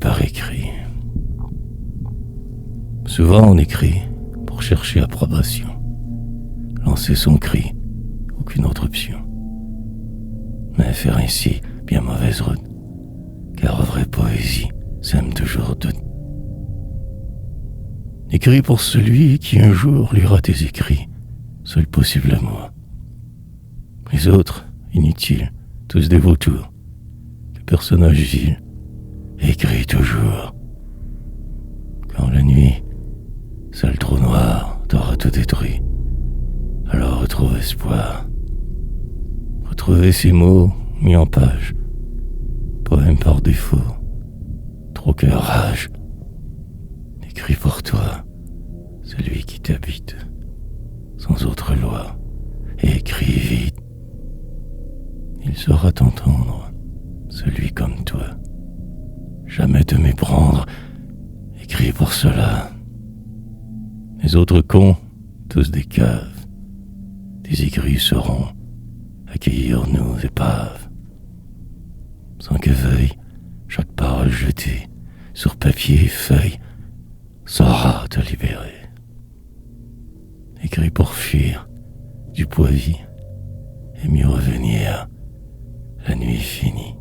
par écrit. Souvent on écrit pour chercher approbation. Lancer son cri, aucune autre option. Mais faire ainsi, bien mauvaise route, car vraie poésie sème toujours doute. Écris pour celui qui un jour lira tes écrits, seul possible amour. Les autres, inutiles, tous des vautours, que personnage vil, écris toujours. Quand la nuit, seul trou noir, t'aura tout détruit, alors retrouve espoir. Retrouvez ces mots mis en page, poème par défaut, trop cœur rage. Écris pour toi, celui qui t'habite, sans autre loi, et écris vite. Il saura t'entendre, celui comme toi. Jamais te méprendre, écris pour cela. Les autres cons, tous des caves, tes écrits sauront accueillir nos épaves. Sans que veuille chaque parole jetée sur papier et feuille saura te libérer. Écris pour fuir du poids-vie et mieux revenir la nuit finie.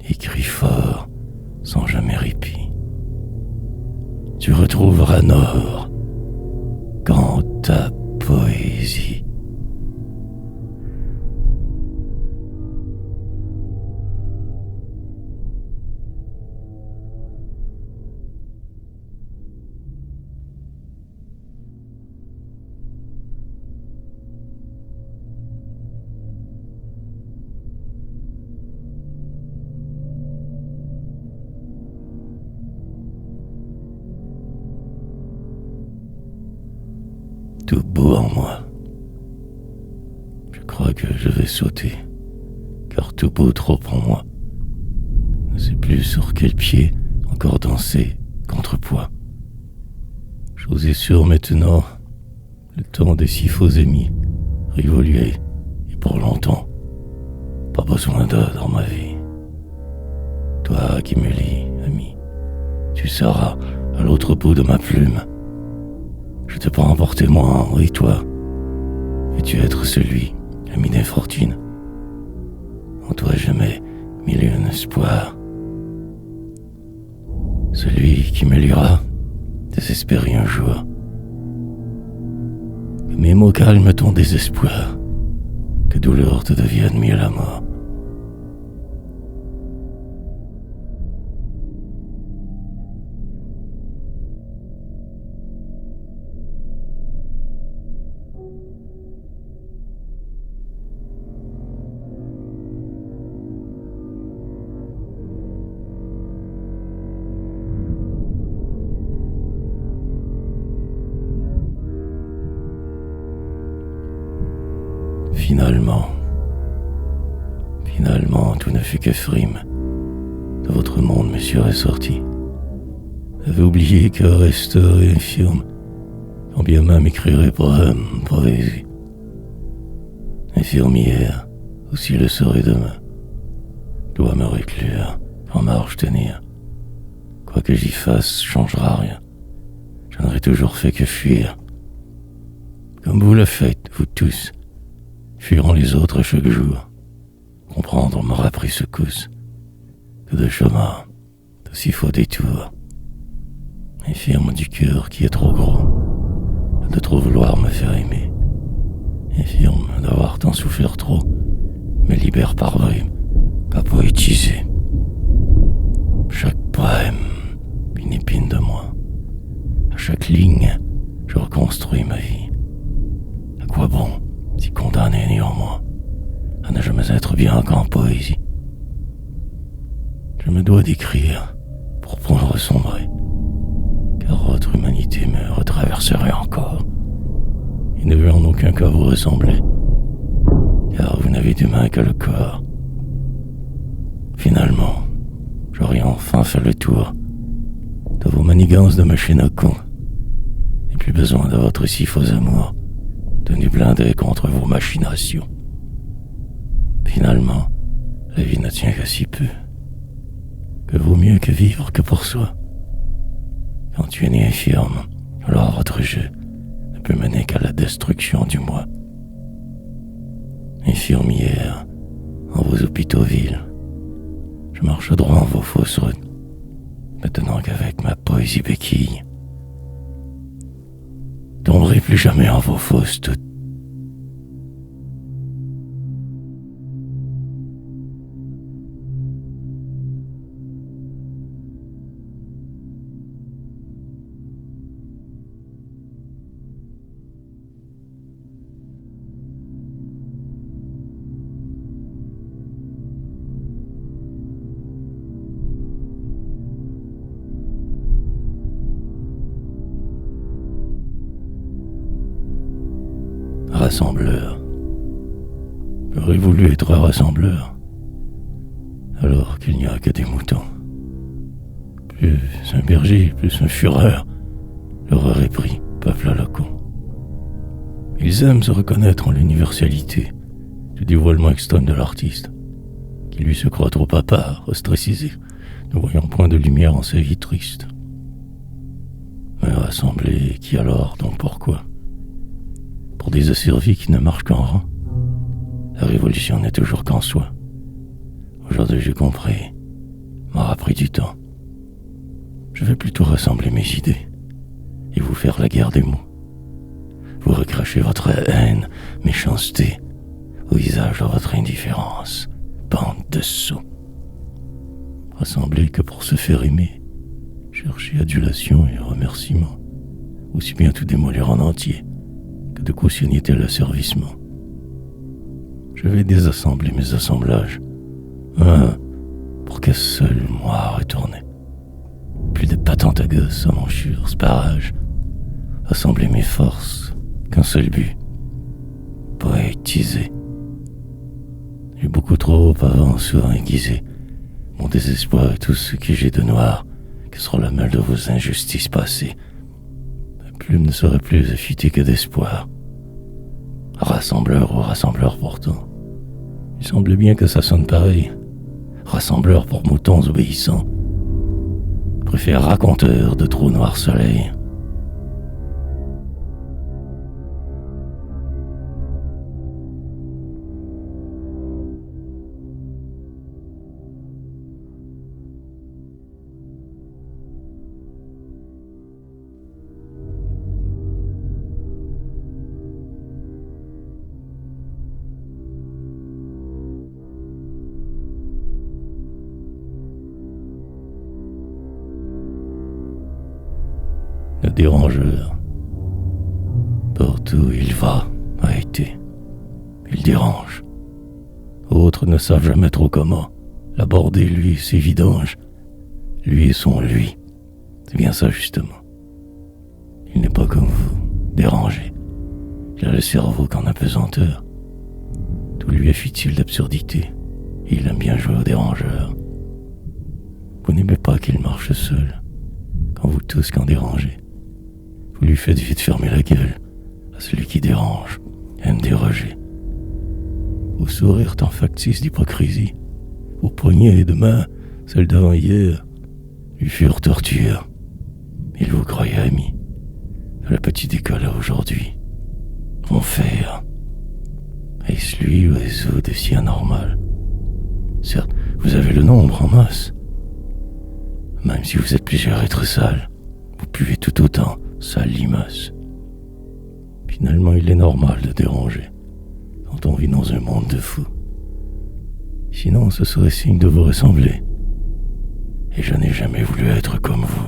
Écris fort sans jamais répit. Tu retrouveras Nord quand ta poésie. Tout beau en moi. Je crois que je vais sauter, car tout beau trop en moi. Ne sais plus sur quel pied encore danser contrepoids. Chose est sûre maintenant, le temps des si faux amis, révolué et pour longtemps. Pas besoin d'eux dans ma vie. Toi qui me lis, ami, tu seras à l'autre bout de ma plume. Je te prends emporter moi, et toi, veux-tu être celui, ami d'infortune? En toi je mets mille et un espoirs. Celui qui me lira, désespéré un jour. Que mes mots calment ton désespoir, que douleur te devienne mieux la mort. Finalement, tout ne fut que frime. De votre monde me suis ressorti. J'avais oublié que resterait infirme, quand bien même écrirait poème, poésie. Infirme hier, aussi le serai demain. Dois me réclure, en marche tenir. Quoi que j'y fasse, changera rien. Je n'aurai toujours fait que fuir. Comme vous le faites, vous tous. Fuiront les autres chaque jour. Comprendre m'aura pris secousse. Que de chemin, de si faux détours. Infirme du cœur qui est trop gros, de trop vouloir me faire aimer. Infirme d'avoir tant souffert trop, me libère par bribes, pas poétisé. Chaque poème, une épine de moi. À chaque ligne, je reconstruis ma vie. À quoi bon, si condamné néanmoins, à ne jamais être bien qu'en poésie? Je me dois d'écrire pour prendre sombrer, car votre humanité me retraverserait encore. Il ne veut en aucun cas vous ressembler, car vous n'avez d'humain que le corps. Finalement, j'aurai enfin fait le tour de vos manigances de machine à con, et plus besoin de votre si faux amour, tenu blindé contre vos machinations. Finalement, la vie ne tient qu'à si peu. que vaut mieux que vivre que pour soi. Quand tu es né infirme, alors votre jeu ne peut mener qu'à la destruction du moi. Infirmière, en vos hôpitaux villes, je marche droit en vos fausses routes, maintenant qu'avec ma poésie béquille, tomberai plus jamais en vos fausses doutes. Rassembleur. J'aurais voulu être rassembleur, alors qu'il n'y a que des moutons. Plus un berger, plus un fureur, leur aurait pris, peuple à la con. Ils aiment se reconnaître en l'universalité du dévoilement extrême de l'artiste, qui lui se croit trop à part, ostracisé, ne voyant point de lumière en sa vie triste. Mais rassembler, qui alors, donc pourquoi? Pour des asservis qui ne marchent qu'en rang. La révolution n'est toujours qu'en soi. Aujourd'hui j'ai compris, m'aura pris du temps. Je vais plutôt rassembler mes idées et vous faire la guerre des mots. Vous recrachez votre haine, méchanceté au visage de votre indifférence, bande de sots. Rassembler que pour se faire aimer, chercher adulation et remerciement, aussi bien tout démolir en entier que de cautionner tel asservissement. Je vais désassembler mes assemblages, pour qu'un seul moi retourne. Plus de patente à gosse à mon chure sparage, assembler mes forces, qu'un seul but, poétiser. J'ai beaucoup trop avant souvent aiguisé mon désespoir et tout ce que j'ai de noir, que sera la malle de vos injustices passées. La plume ne serait plus affûtée que d'espoir. Rassembleur ou rassembleur pourtant, il semble bien que ça sonne pareil. Rassembleur pour moutons obéissants, préfère raconteur de trop noir soleil. Le dérangeur. Partout où il va, a été. Il dérange. Autres ne savent jamais trop comment l'aborder, lui, ses vidanges. Lui et son lui. C'est bien ça, justement. Il n'est pas comme vous, dérangé. Il a le cerveau qu'en apesanteur. Tout lui est futile d'absurdité. Et il aime bien jouer au dérangeur. Vous n'aimez pas qu'il marche seul, quand vous tous qu'en dérangez. Vous lui faites vite fermer la gueule à celui qui dérange, aime déroger. Vos sourires tant factices d'hypocrisie, vos poignées de main, celles d'avant-hier, lui furent torture. Il vous croyait ami. De la petite école à aujourd'hui, mon fer. Est-ce lui ou est-ce vous de si anormal? Certes, vous avez le nombre en masse. Même si vous êtes plusieurs à être sales, vous buvez tout autant, sale limace. Finalement, il est normal de déranger quand on vit dans un monde de fous. Sinon, ce serait signe de vous ressembler. Et je n'ai jamais voulu être comme vous.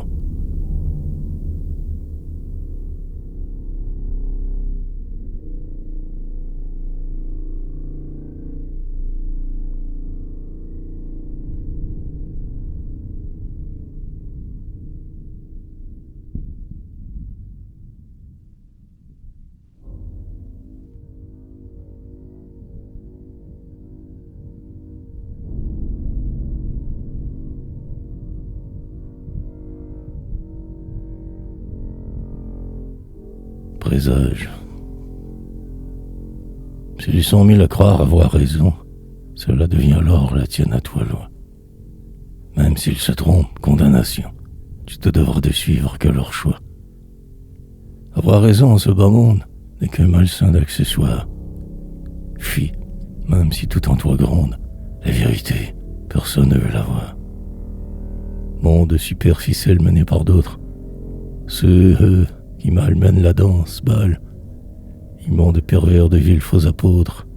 Présage. S'ils sont mille à croire avoir raison, cela devient alors la tienne à toi loin. Même s'ils se trompent, condamnation. Tu te devras de suivre que leur choix. Avoir raison en ce bas monde n'est qu'un malsain d'accessoire. Fuis, même si tout en toi gronde, la vérité, personne ne veut la voir. Monde superficiel mené par d'autres, ceux qui malmènent la danse, bal, immondes pervers de vils faux apôtres,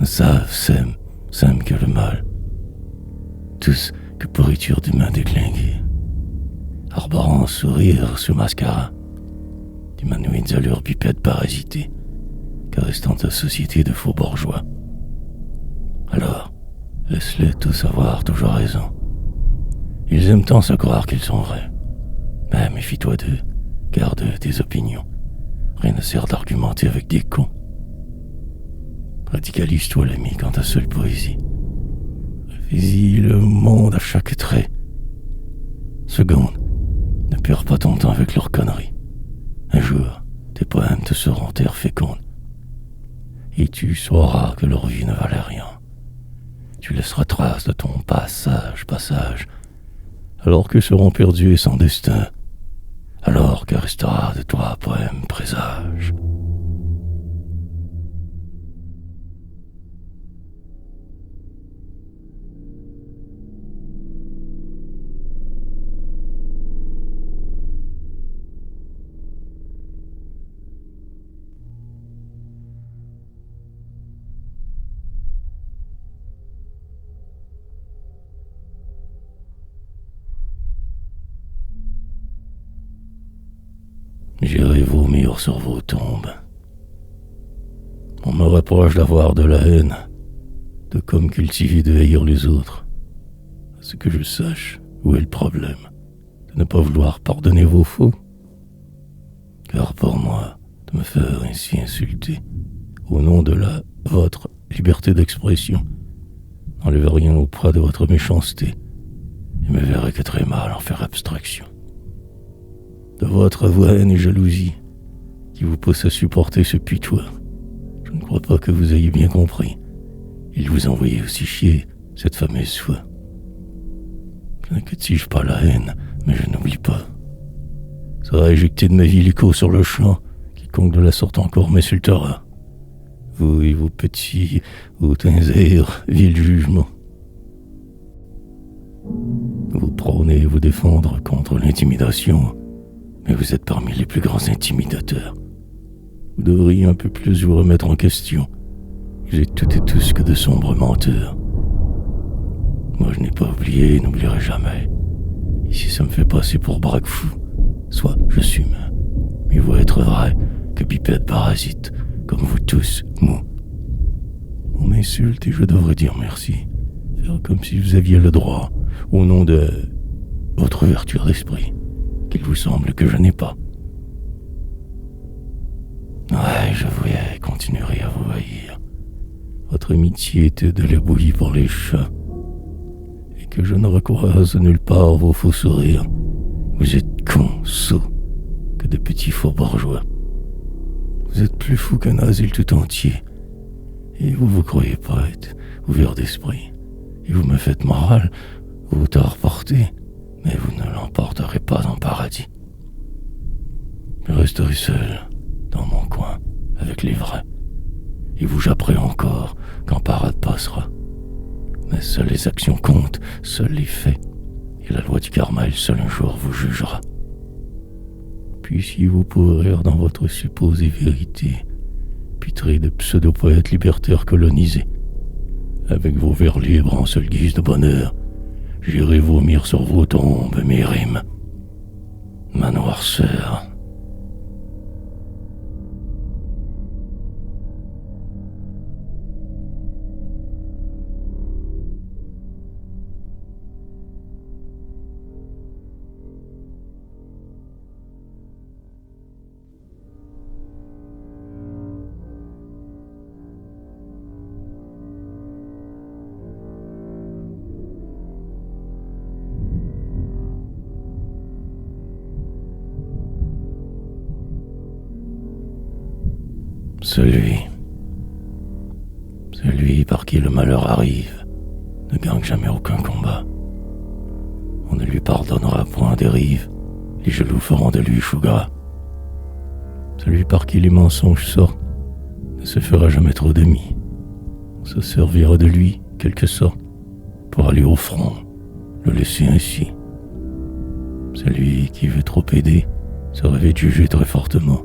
ne savent, s'aiment que le mal. Tous que pourriture d'humains déglingués, arborant sourire sous mascara, d'humanoïdes allures pipettes parasitées, caressant ta société de faux bourgeois. Alors, laisse-les tous avoir toujours raison. Ils aiment tant se croire qu'ils sont vrais. Mais méfie-toi d'eux, garde tes opinions. Rien ne sert d'argumenter avec des cons. Radicalise-toi l'ami quant à seule poésie. Fais-y le monde à chaque trait. Seconde, ne perds pas ton temps avec leurs conneries. Un jour, tes poèmes te seront terre féconde. Et tu sauras que leur vie ne valait rien. Tu laisseras trace de ton passage, alors que seront perdus et sans destin. Alors que restera de toi poème présage. J'irai vomir sur vos tombes. On me reproche d'avoir de la haine, de comme cultiver de haïr les autres. À ce que je sache, où est le problème? De ne pas vouloir pardonner vos faux? Car pour moi, de me faire ainsi insulter, au nom de la votre liberté d'expression, n'enlève rien auprès de votre méchanceté, et me verrai que très mal en faire abstraction. De votre haine et jalousie qui vous pousse à supporter ce putois. Je ne crois pas que vous ayez bien compris. Il vous envoyait aussi chier cette fameuse foi. Je n'active pas la haine, mais je n'oublie pas. Ça va éjecter de ma vie l'écho sur le champ. Quiconque de la sorte encore m'insultera. Vous et vos petits hautains vil jugement. Vous prônez vous défendre contre l'intimidation. Mais vous êtes parmi les plus grands intimidateurs. Vous devriez un peu plus vous remettre en question. Vous êtes toutes et tous que de sombres menteurs. Moi, je n'ai pas oublié et n'oublierai jamais. Et si ça me fait passer pour braque fou, soit je suis humain. Mieux vaut être vrai que bipède parasite, comme vous tous, mous. On m'insulte et je devrais dire merci. Faire comme si vous aviez le droit, au nom de votre ouverture d'esprit. Qu'il vous semble que je n'ai pas. Ouais, je voulais continuer à vous haïr. Votre amitié était de l'ébouillie pour les chats. Et que je ne recroise nulle part vos faux sourires. Vous êtes cons, sots, que de petits faux bourgeois. Vous êtes plus fous qu'un asile tout entier. Et vous vous croyez poète, ouvert d'esprit. Et vous me faites morale, vous tort porté. Mais vous ne l'emporterez pas en paradis. Je resterai seul, dans mon coin, avec les vrais. Et vous japperez encore quand parade passera. Mais seules les actions comptent, seuls les faits. Et la loi du karma, elle seule un jour vous jugera. Puissiez-vous pourrir dans votre supposée vérité, pitré de pseudo-poètes libertaires colonisés. Avec vos vers libres en seule guise de bonheur, j'irai vomir sur vos tombes mes rimes, ma noirceur. Celui par qui le malheur arrive ne gagne jamais aucun combat. On ne lui pardonnera point des rives, les jaloux feront de lui chou gras. Celui par qui les mensonges sortent ne se fera jamais trop d'amis. On se servira de lui, quelque sorte, pour aller au front, le laisser ainsi. Celui qui veut trop aider sera vite jugé très fortement.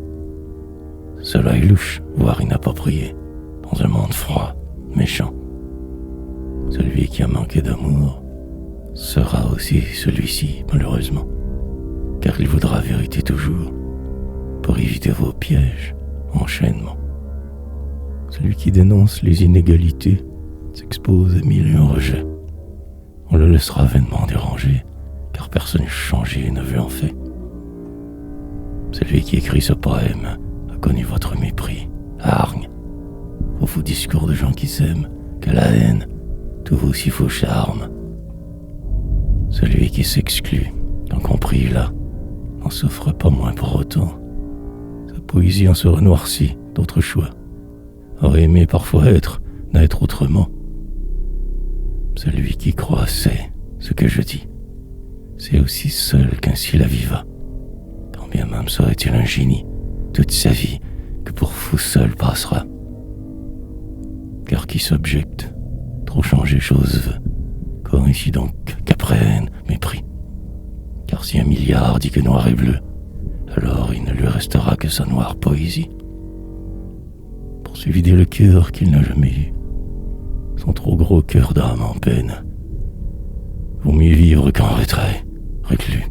Cela est louche, voire inapproprié, dans un monde froid, méchant. Celui qui a manqué d'amour sera aussi celui-ci, malheureusement, car il voudra vérité toujours, pour éviter vos pièges, enchaînements. Celui qui dénonce les inégalités s'expose à mille et un rejets. On le laissera vainement déranger, car personne changé ne veut en fait. Celui qui écrit ce poème a connu votre mépris, hargne, vos faux discours de gens qui s'aiment, que la haine, tous vos si faux charmes. Celui qui s'exclut, quand compris là, n'en souffre pas moins pour autant. Sa poésie en sera noircie d'autres choix. Aurait aimé parfois naître autrement. Celui qui croit sait ce que je dis. C'est aussi seul qu'ainsi la vie va. Quand bien même serait-il un génie, toute sa vie, que pour fou seul passera. Car qui s'objecte, trop changer chose veut. Quoi ici donc qu'après haine, mépris. Car si un milliard dit que noir est bleu, alors il ne lui restera que sa noire poésie. Pour se vider le cœur qu'il n'a jamais eu, son trop gros cœur d'âme en peine. Vaut mieux vivre qu'en retrait, reclus,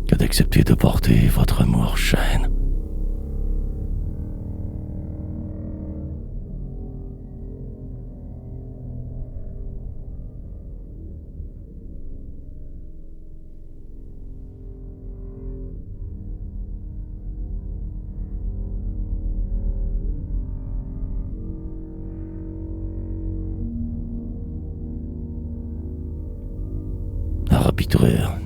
que d'accepter de porter votre amour chaîne. Arbitraire.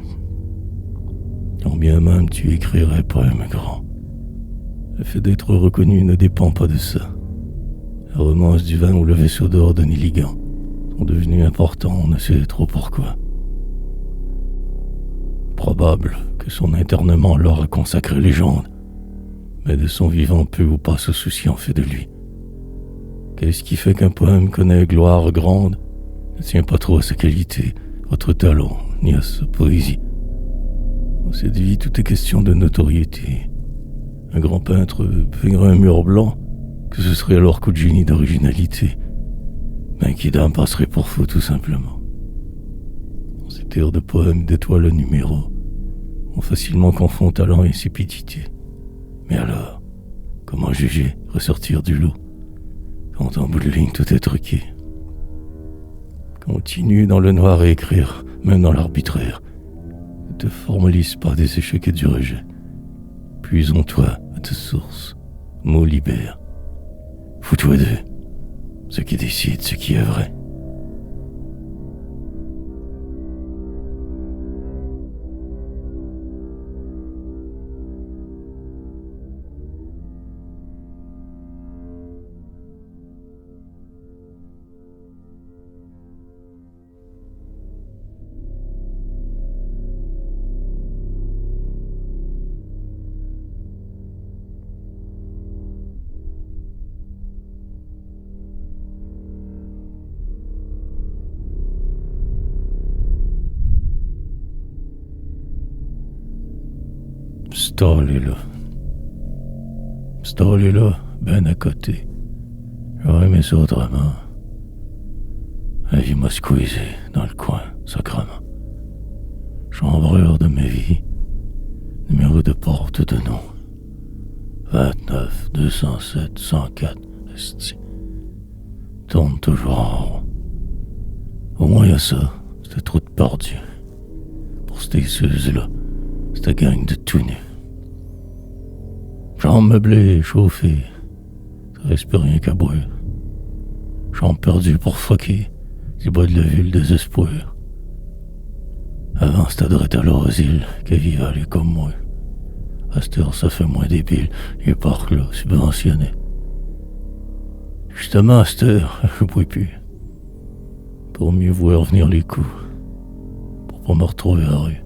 Quand bien même tu écrirais poème grand, le fait d'être reconnu ne dépend pas de ça. La romance du vin ou le vaisseau d'or de Niligan sont devenus importants, on ne sait trop pourquoi. Probable que son internement leur a consacré légende, mais de son vivant peu ou pas se souciant fait de lui. Qu'est-ce qui fait qu'un poème connaît gloire grande ne tient pas trop à sa qualité, votre talent, ni à sa poésie. Dans cette vie, tout est question de notoriété. Un grand peintre peindrait un mur blanc, que ce serait alors coup de génie d'originalité. Mais qui d'âme passerait pour fou, tout simplement. Dans cette ère de poèmes d'étoiles numéro, on facilement confond talent et insipidité. Mais alors, comment juger, ressortir du lot, quand en bout de ligne tout est truqué? Continue dans le noir à écrire, même dans l'arbitraire. Ne te formalise pas des échecs et du rejet. Puis en toi à ta source, mots libère. Fous-toi d'eux, ce qui décide ce qui est vrai. Stall est là. Stall est là, ben à côté. J'aurais aimé ça autrement. La vie m'a squeezé dans le coin, sacrement. Chambreur de ma vie, numéro de porte de nom. 29 207 104, esti. Tourne toujours en rond. Au moins y a ça, c'était trop de perdus. Pour ces seuses-là, cette gang de tout nus. Chambre meublée, chauffée, ça reste plus rien qu'à boire. Chambre perdue pour fucker, du bas de la ville désespoir. Avant, c'était droit à l'asile que vivait aller comme moi. À cette heure, ça fait moins débile, les parcs là, subventionnés. Justement, à cette heure, je bois plus. Pour mieux voir venir les coups. Pour pour me retrouver à la rue,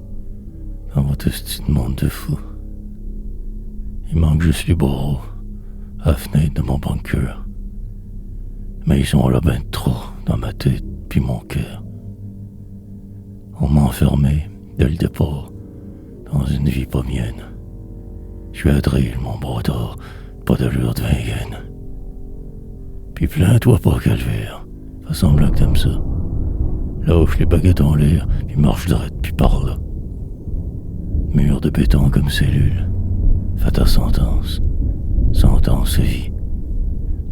dans votre petit monde de fou. Il manque juste les bourreaux à la fenêtre de mon bunker. Mais ils sont là ben trop dans ma tête puis mon cœur. On m'a enfermé dès le départ dans une vie pas mienne. Je suis à drill, mon bras d'or, pas d'allure de veine. Puis plains-toi pas, calvaire, fais semblant que t'aimes ça. Lâche les baguettes en l'air, puis marche droite, puis par là. Mur de béton comme cellule, fais ta sentence. Sentence vie.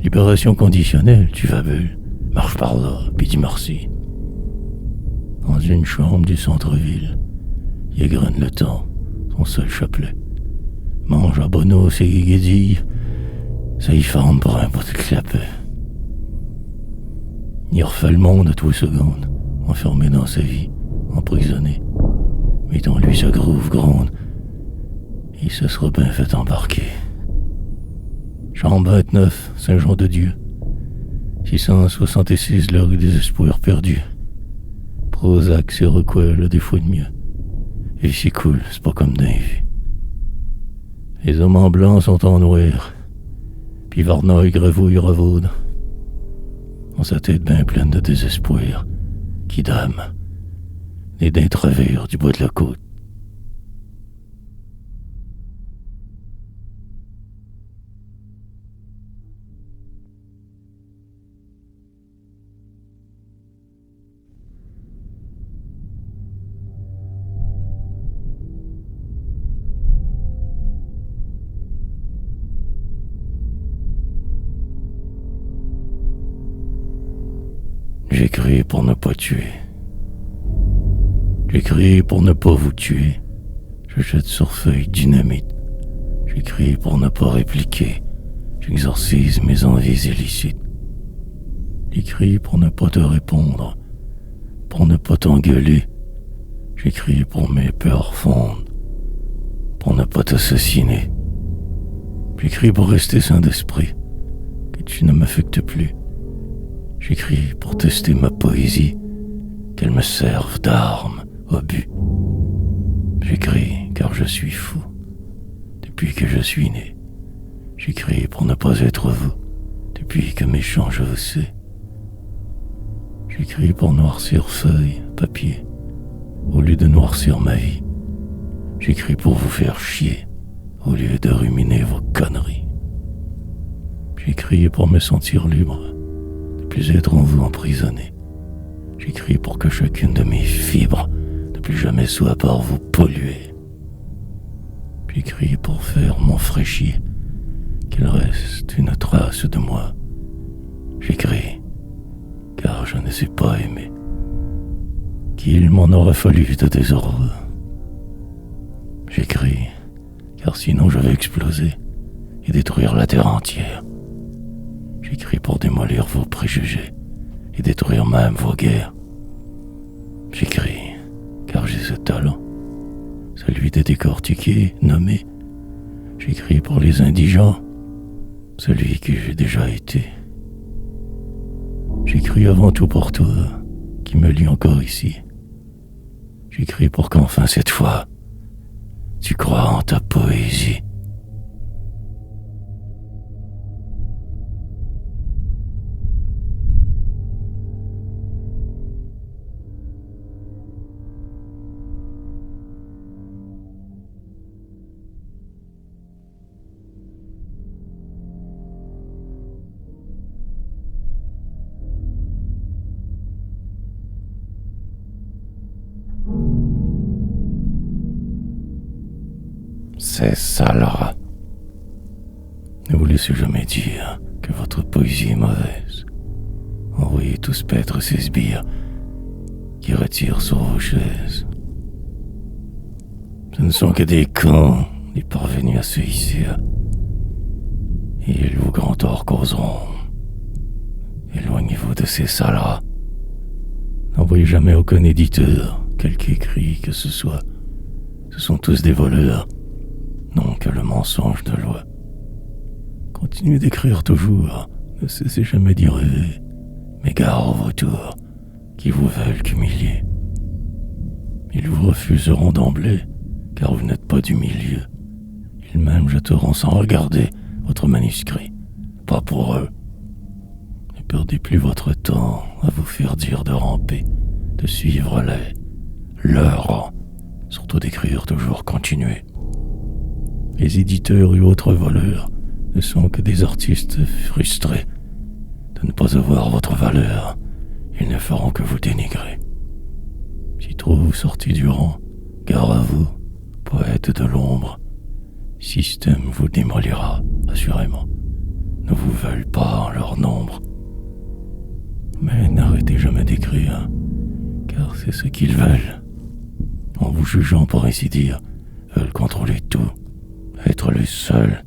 Libération conditionnelle, tu fabules. Marche par là, puis dis merci. Dans une chambre du centre-ville, il égrène le temps, son seul chapelet. Mange à bonos et guédilles, ça y forme pour un bout de clapet. Il refait le monde à tous les secondes, enfermé dans sa vie, emprisonné. Mais en lui sa groove gronde, il se sera bien fait embarquer. Chambre 29, Saint-Jean-de-Dieu. 666, l'heure des espoirs perdus. Prozac, c'est recoil, le défaut de mieux. Et c'est cool, c'est pas comme dans les vues. Les hommes en blanc sont en noir. Puis Varnoy grevouille revaude. On sa tête bien pleine de désespoir. Qui dame, né d'un travers du bois de la côte. J'écris pour ne pas tuer. J'écris pour ne pas vous tuer. Je jette sur feuille dynamite. J'écris pour ne pas répliquer. J'exorcise mes envies illicites. J'écris pour ne pas te répondre. Pour ne pas t'engueuler. J'écris pour mes peurs fondes. Pour ne pas t'assassiner. J'écris pour rester sain d'esprit. Que tu ne m'affectes plus. J'écris pour tester ma poésie, qu'elle me serve d'arme au but. J'écris car je suis fou, depuis que je suis né. J'écris pour ne pas être vous, depuis que méchant je vous sais. J'écris pour noircir feuille, papier, au lieu de noircir ma vie. J'écris pour vous faire chier, au lieu de ruminer vos conneries. J'écris pour me sentir libre, plus être en vous emprisonné. J'écris pour que chacune de mes fibres ne plus jamais soit par vous polluée. J'écris pour faire mon fraîchier, qu'il reste une trace de moi. J'écris car je ne sais pas aimer, qu'il m'en aurait fallu de désordre. J'écris car sinon je vais exploser et détruire la terre entière. J'écris pour démolir vos préjugés et détruire même vos guerres. J'écris car j'ai ce talent, celui de décortiquer, nommer. J'écris pour les indigents, celui que j'ai déjà été. J'écris avant tout pour toi, qui me lie encore ici. J'écris pour qu'enfin cette fois, tu crois en ta poésie. C'est ça, Laura. Ne vous laissez jamais dire que votre poésie est mauvaise. Envoyez tous paître ces sbires qui retirent sur vos chaises. Ce ne sont que des cons, des parvenus à se hisser. Et ils vous grand tort causeront. Éloignez-vous de ces salles-là. N'envoyez jamais aucun éditeur, quelque écrit que ce soit. Ce sont tous des voleurs. Non que le mensonge de loi. Continuez d'écrire toujours, ne cessez jamais d'y rêver, mais gare aux vautours qui vous veulent qu'humilier. Ils vous refuseront d'emblée, car vous n'êtes pas du milieu. Ils même jetteront sans regarder votre manuscrit. Pas pour eux. Ne perdez plus votre temps à vous faire dire de ramper, de suivre leur rang, surtout d'écrire toujours continuer. Les éditeurs et autres voleurs ne sont que des artistes frustrés de ne pas avoir votre valeur. Ils ne feront que vous dénigrer. Si trop vous sortez du rang, gare à vous, poète de l'ombre. Système vous démolira, assurément. Ne vous veulent pas en leur nombre. Mais n'arrêtez jamais d'écrire, car c'est ce qu'ils veulent. En vous jugeant pour ainsi dire, veulent contrôler tout, être les seuls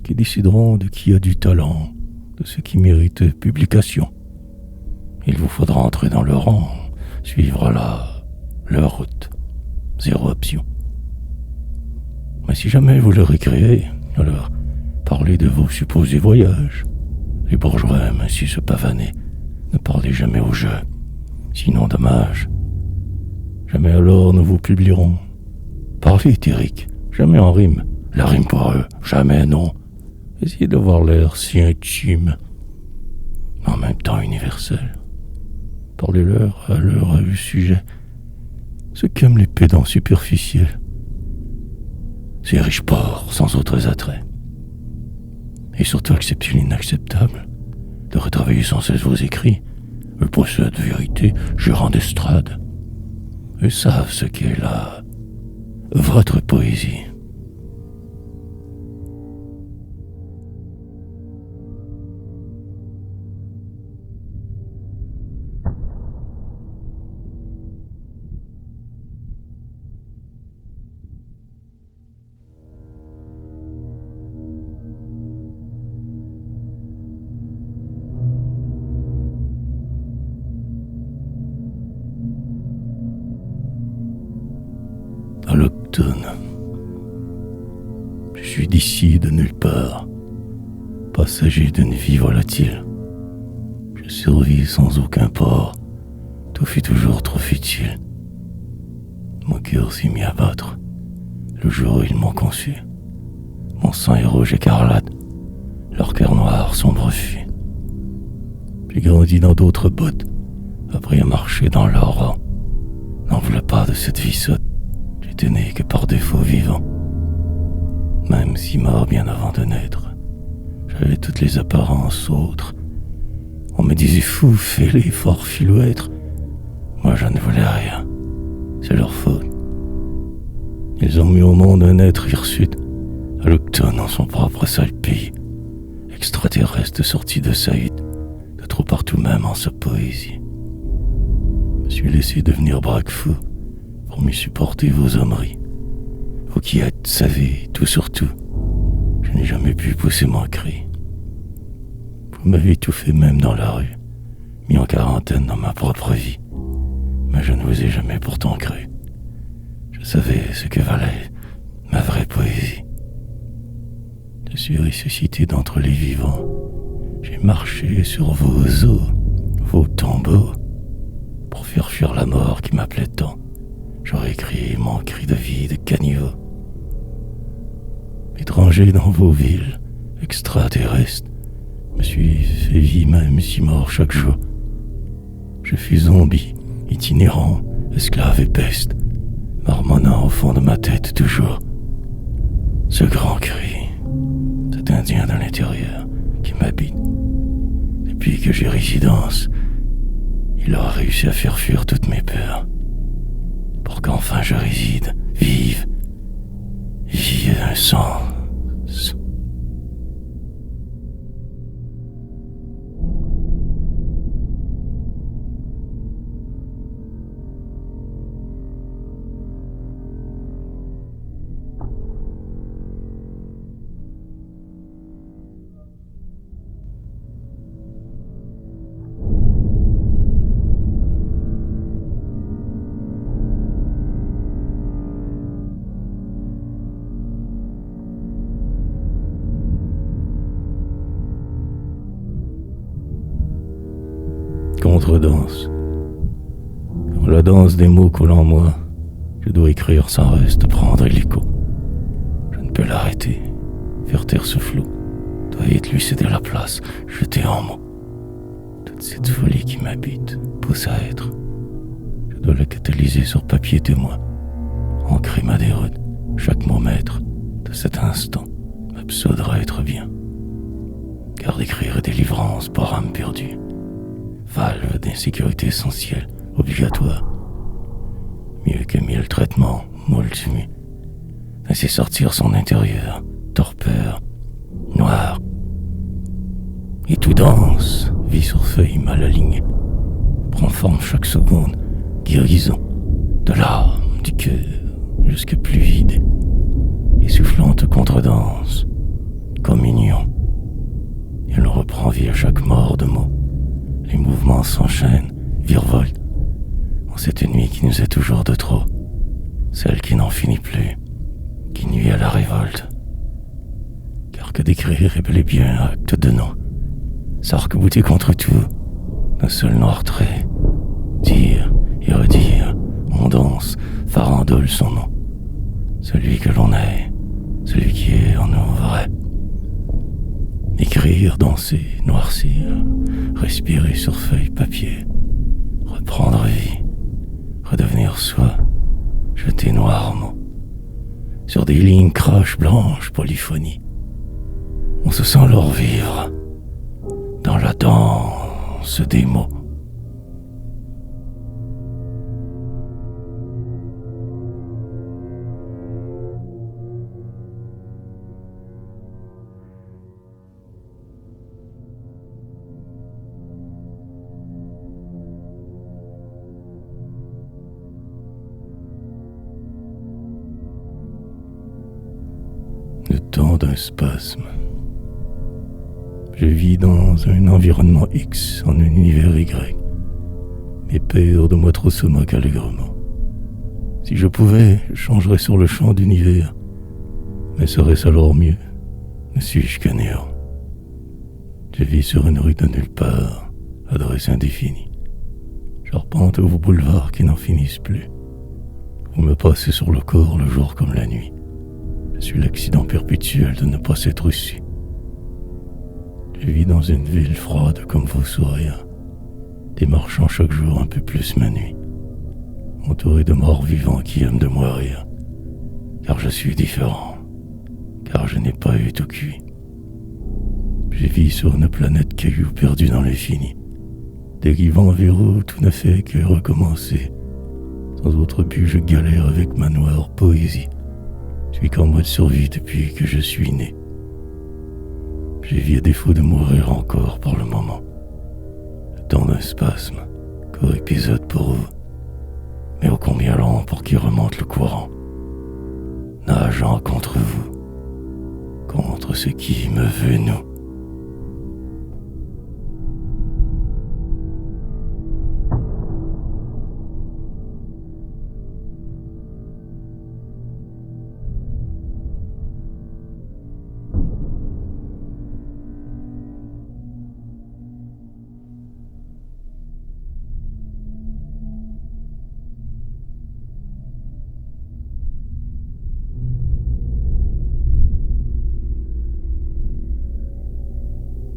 qui décideront de qui a du talent, de ce qui mérite publication. Il vous faudra entrer dans le rang, suivre leur route, zéro option. Mais si jamais vous leur écrivez, alors parlez de vos supposés voyages. Les bourgeois aiment ainsi se pavaner. Ne parlez jamais au jeu, sinon dommage. Jamais alors nous vous publierons. Parlez éthérique, jamais en rime. La rime pour eux, jamais non. Essayez d'avoir l'air si intime, mais en même temps universel. Parlez-leur à leur sujet, ce qu'aiment les pédants superficiels. Ces riches porcs sans autres attraits. Et surtout acceptez l'inacceptable, de retravailler sans cesse vos écrits. Eux possèdent vérité, gérant d'estrade. Eux savent ce qu'est votre poésie. À l'automne, je suis d'ici, de nulle part, passager d'une vie volatile. Je survis sans aucun port, tout fut toujours trop futile. Mon cœur s'est mis à battre le jour où ils m'ont conçu. Mon sang est rouge écarlate, leur cœur noir sombre fut. J'ai grandi dans d'autres bottes, appris à marcher dans leur rang. N'en voulais pas de cette vie sotte, j'étais né que par défaut vivant. Même si mort bien avant de naître, j'avais toutes les apparences autres. On me disait fou, fêlé, fort filouêtre. Moi je ne voulais rien, c'est leur faute. Ils ont mis au monde un être hirsute, à l'octone en son propre sale pays, extraterrestre sorti de Saïd, de trop partout même en sa poésie. Je me suis laissé devenir braque-fou pour mieux supporter vos hommeries. Vous qui êtes, savez, tout sur tout, je n'ai jamais pu pousser mon cri. Vous m'avez étouffé même dans la rue, mis en quarantaine dans ma propre vie, mais je ne vous ai jamais pourtant cru. Je savais ce que valait ma vraie poésie. Je suis ressuscité d'entre les vivants. J'ai marché sur vos os, vos tombeaux, pour faire fuir la mort qui m'appelait tant. J'aurais écrit mon cri de vie de caniveau. Étranger dans vos villes, extraterrestre, me suis fait vie même si mort chaque jour. Je fus zombie, itinérant, esclave et peste, marmonnant au fond de ma tête toujours. Ce grand cri, cet indien de l'intérieur qui m'habite. Depuis que j'ai résidence, il aura réussi à faire fuir toutes mes peurs, pour qu'enfin je réside, vive un sens. Contredanse. Quand la danse des mots coule en moi. Je dois écrire sans reste, prendre l'écho. Je ne peux l'arrêter, faire taire ce flot. Dois vite lui céder la place, jeter en mots. Toute cette folie qui m'habite, pousse à être. Je dois la catalyser sur papier témoin. Ancrer ma déroute, chaque mot maître de cet instant m'absoudra être bien. Car d'écrire est délivrance pour âme perdue. Valve d'insécurité essentielle, obligatoire. Mieux que mille traitements, moult mues. Laisser sortir son intérieur, torpeur, noir. Et tout danse, vit sur feuille mal alignée. Prend forme chaque seconde, guérison, de l'âme, du cœur, jusque plus vide. Essoufflante contredanse, communion. Elle reprend vie à chaque mort de mots. Les mouvements s'enchaînent, virevoltent. En cette nuit qui nous est toujours de trop. Celle qui n'en finit plus, qui nuit à la révolte. Car que d'écrire est bel et bien un acte de nom. S'arc-bouter contre tout, d'un seul noir trait. Dire et redire, on danse, farandole son nom. Celui que l'on est, celui qui est en nous vrai. Écrire, danser, noircir, respirer sur feuille, papier, reprendre vie, redevenir soi, jeter noir mots. Sur des lignes croches blanches, polyphonie. On se sent leur vivre dans la danse des mots. Le temps d'un spasme. Je vis dans un environnement X en un univers Y. Mes peurs de moi trop se moquent allègrement. Si je pouvais, je changerais sur le champ d'univers. Mais serait-ce alors mieux? Ne suis-je qu'un néant? Je vis sur une rue de nulle part, adresse indéfinie. J'arpente vos boulevards qui n'en finissent plus. Vous me passez sur le corps le jour comme la nuit. Je suis l'accident perpétuel de ne pas s'être reçu. Je vis dans une ville froide comme vos sourires, démarchant chaque jour un peu plus ma nuit, entouré de morts vivants qui aiment de moi rire, car je suis différent, car je n'ai pas eu tout cuit. Je vis sur une planète caillou perdue dans l'infini, dérivant vers où tout ne fait que recommencer. Sans autre but, je galère avec ma noire poésie. Je suis qu'en mode survie depuis que je suis né. J'ai vu à défaut de mourir encore pour le moment. Le temps d'un spasme, court épisode pour vous, mais ô combien long pour qu'il remonte le courant, nageant contre vous, contre ce qui me veut nous.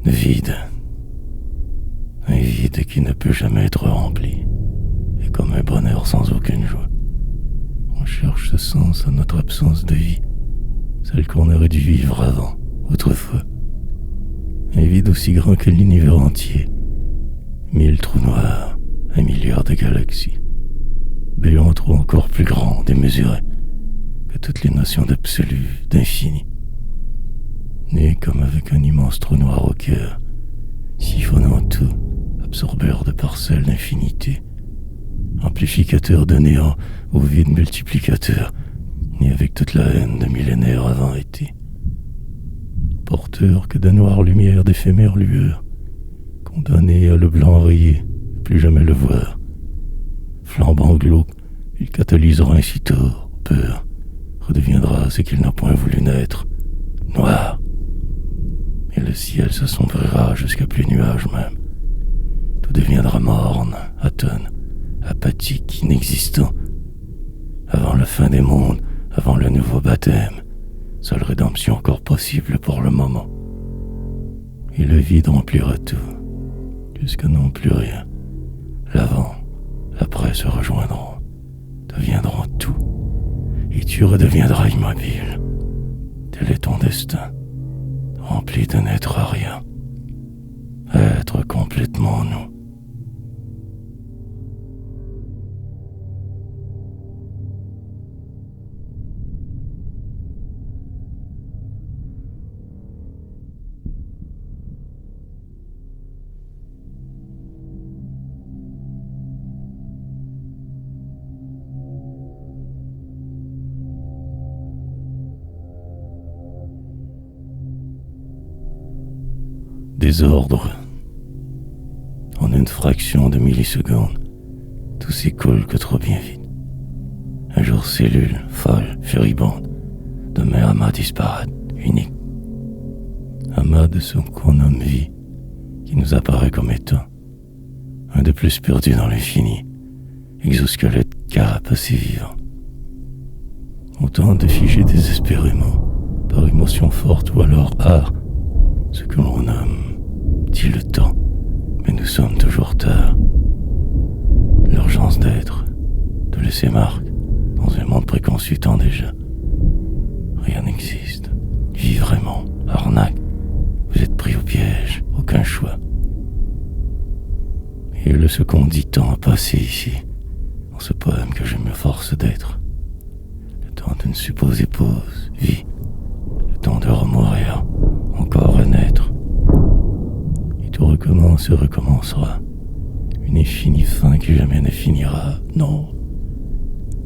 Vide. Un vide qui ne peut jamais être rempli. Et comme un bonheur sans aucune joie. On cherche ce sens à notre absence de vie. Celle qu'on aurait dû vivre avant, autrefois. Un vide aussi grand que l'univers entier. 1000 trous noirs, 1 milliard de galaxies. Béants trous encore plus grands, démesurés, que toutes les notions d'absolu, d'infini. Né comme avec un immense trou noir au cœur, siphonnant tout, absorbeur de parcelles d'infinité, amplificateur de néant au vide multiplicateur, né avec toute la haine de millénaires avant été, porteur que de noires lumières d'éphémères lueurs, condamné à le blanc rayé, plus jamais le voir, flambant glauque, il catalysera ainsi tôt, peur, redeviendra ce qu'il n'a point voulu naître, noir. Et le ciel s'assombrira jusqu'à plus nuage même. Tout deviendra morne, atone, apathique, inexistant. Avant la fin des mondes, avant le nouveau baptême, seule rédemption encore possible pour le moment. Et le vide remplira tout, jusqu'à non plus rien. L'avant, l'après se rejoindront, deviendront tout, et tu redeviendras immobile. Tel est ton destin, rempli de n'être rien, être complètement nous. Désordre. En une fraction de milliseconde, tout s'écoule que trop bien vite. Un jour cellule, folle, furibonde, demain amas disparate, unique. Amas de ce qu'on nomme vie, qui nous apparaît comme étant un de plus perdu dans l'infini, exosquelette carapace et vivant. Autant de figer désespérément, par émotion forte ou alors art, ce que l'on nomme dit le temps, mais nous sommes toujours tard. L'urgence d'être, de laisser marque, dans un monde préconçu tant déjà. Rien n'existe, vie vraiment, arnaque, vous êtes pris au piège, aucun choix. Et le second dit tant a passé ici, dans ce poème que je me force d'être. Le temps d'une supposée pause, vie, le temps de remourir, encore renaître. Et tout recommence et recommencera. Une infinie fin qui jamais ne finira. Non.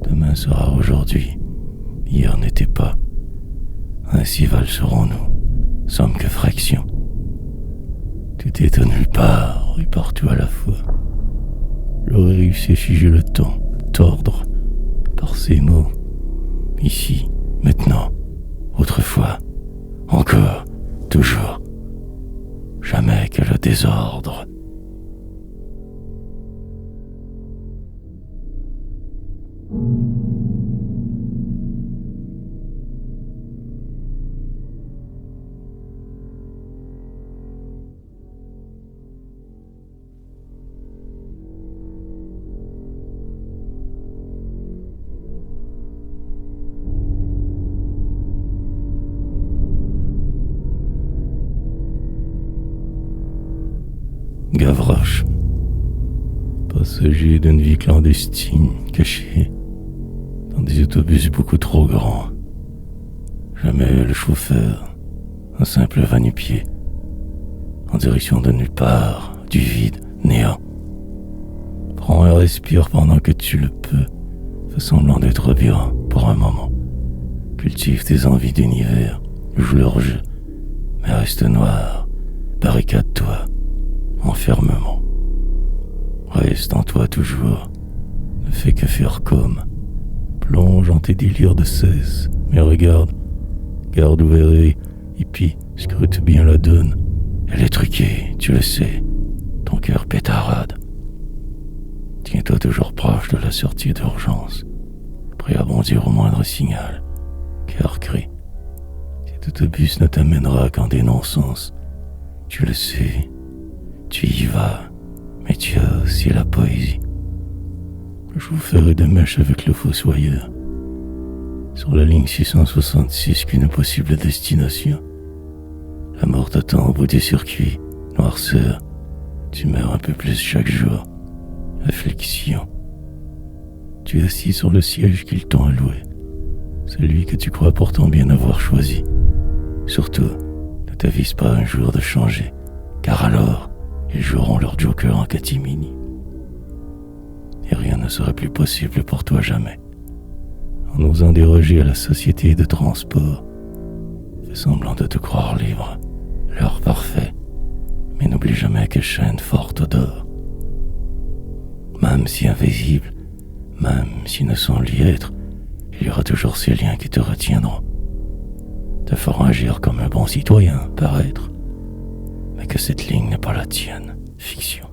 Demain sera aujourd'hui. Hier n'était pas. Ainsi valserons-nous. Sommes que fraction. Tout est à nulle part et partout à la fois. J'aurais réussi à figer le temps, tordre, par ces mots. Ici, maintenant, autrefois, encore, toujours. Jamais que le désordre. Gavroche, passager d'une vie clandestine, caché dans des autobus beaucoup trop grands. Jamais le chauffeur, un simple va-nu-pied, en direction de nulle part, du vide, néant. Prends un respire pendant que tu le peux, fais semblant d'être bien pour un moment. Cultive tes envies d'univers, joue leur jeu, mais reste noir, barricade-toi. Enfermement. Reste en toi toujours, ne fais que faire comme. Plonge en tes délires de cesse, mais regarde, garde ouvert et puis scrute bien la donne. Elle est truquée, tu le sais, ton cœur pétarade. Tiens-toi toujours proche de la sortie d'urgence, prêt à bondir au moindre signal, car crie. Cet autobus ne t'amènera qu'en des non-sens, tu le sais. Tu y vas, mais tu as aussi la poésie. Je vous ferai de mèche avec le fossoyeur. Sur la ligne 666 qu'une possible destination. La mort t'attend au bout du circuit. Noirceur, tu meurs un peu plus chaque jour. Affliction. Tu es assis sur le siège qu'ils t'ont alloué. Celui que tu crois pourtant bien avoir choisi. Surtout, ne t'avise pas un jour de changer, car alors, ils joueront leur joker en catimini. Et rien ne serait plus possible pour toi jamais. En osant déroger à la société de transport, fais semblant de te croire libre, l'heure parfait, mais n'oublie jamais que chaîne forte odeur. Même si invisible, même s'ils ne sont liés être, il y aura toujours ces liens qui te retiendront, te feront agir comme un bon citoyen, paraître, mais que cette ligne n'est pas la tienne, fiction.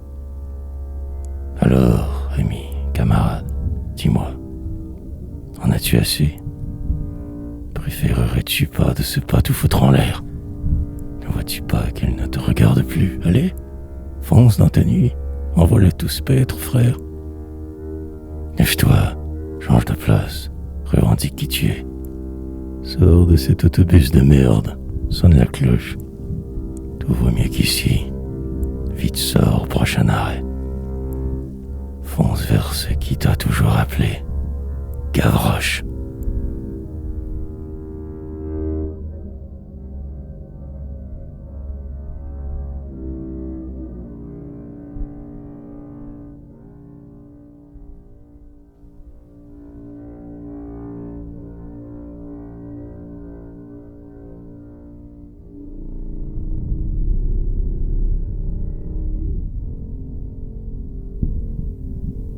Alors, ami, Dis-moi, en as-tu assez? Préférerais-tu pas de ce pas tout foutre en l'air? Ne vois-tu pas qu'elle ne te regarde plus? Allez, fonce dans ta nuit, envoie-les tous paître, frère. Lève-toi, change de place, revendique qui tu es. Sors de cet autobus de merde, sonne la cloche. Tout vaut mieux qu'ici. Vite sors, prochain arrêt. Fonce vers ce qui t'a toujours appelé. Gavroche.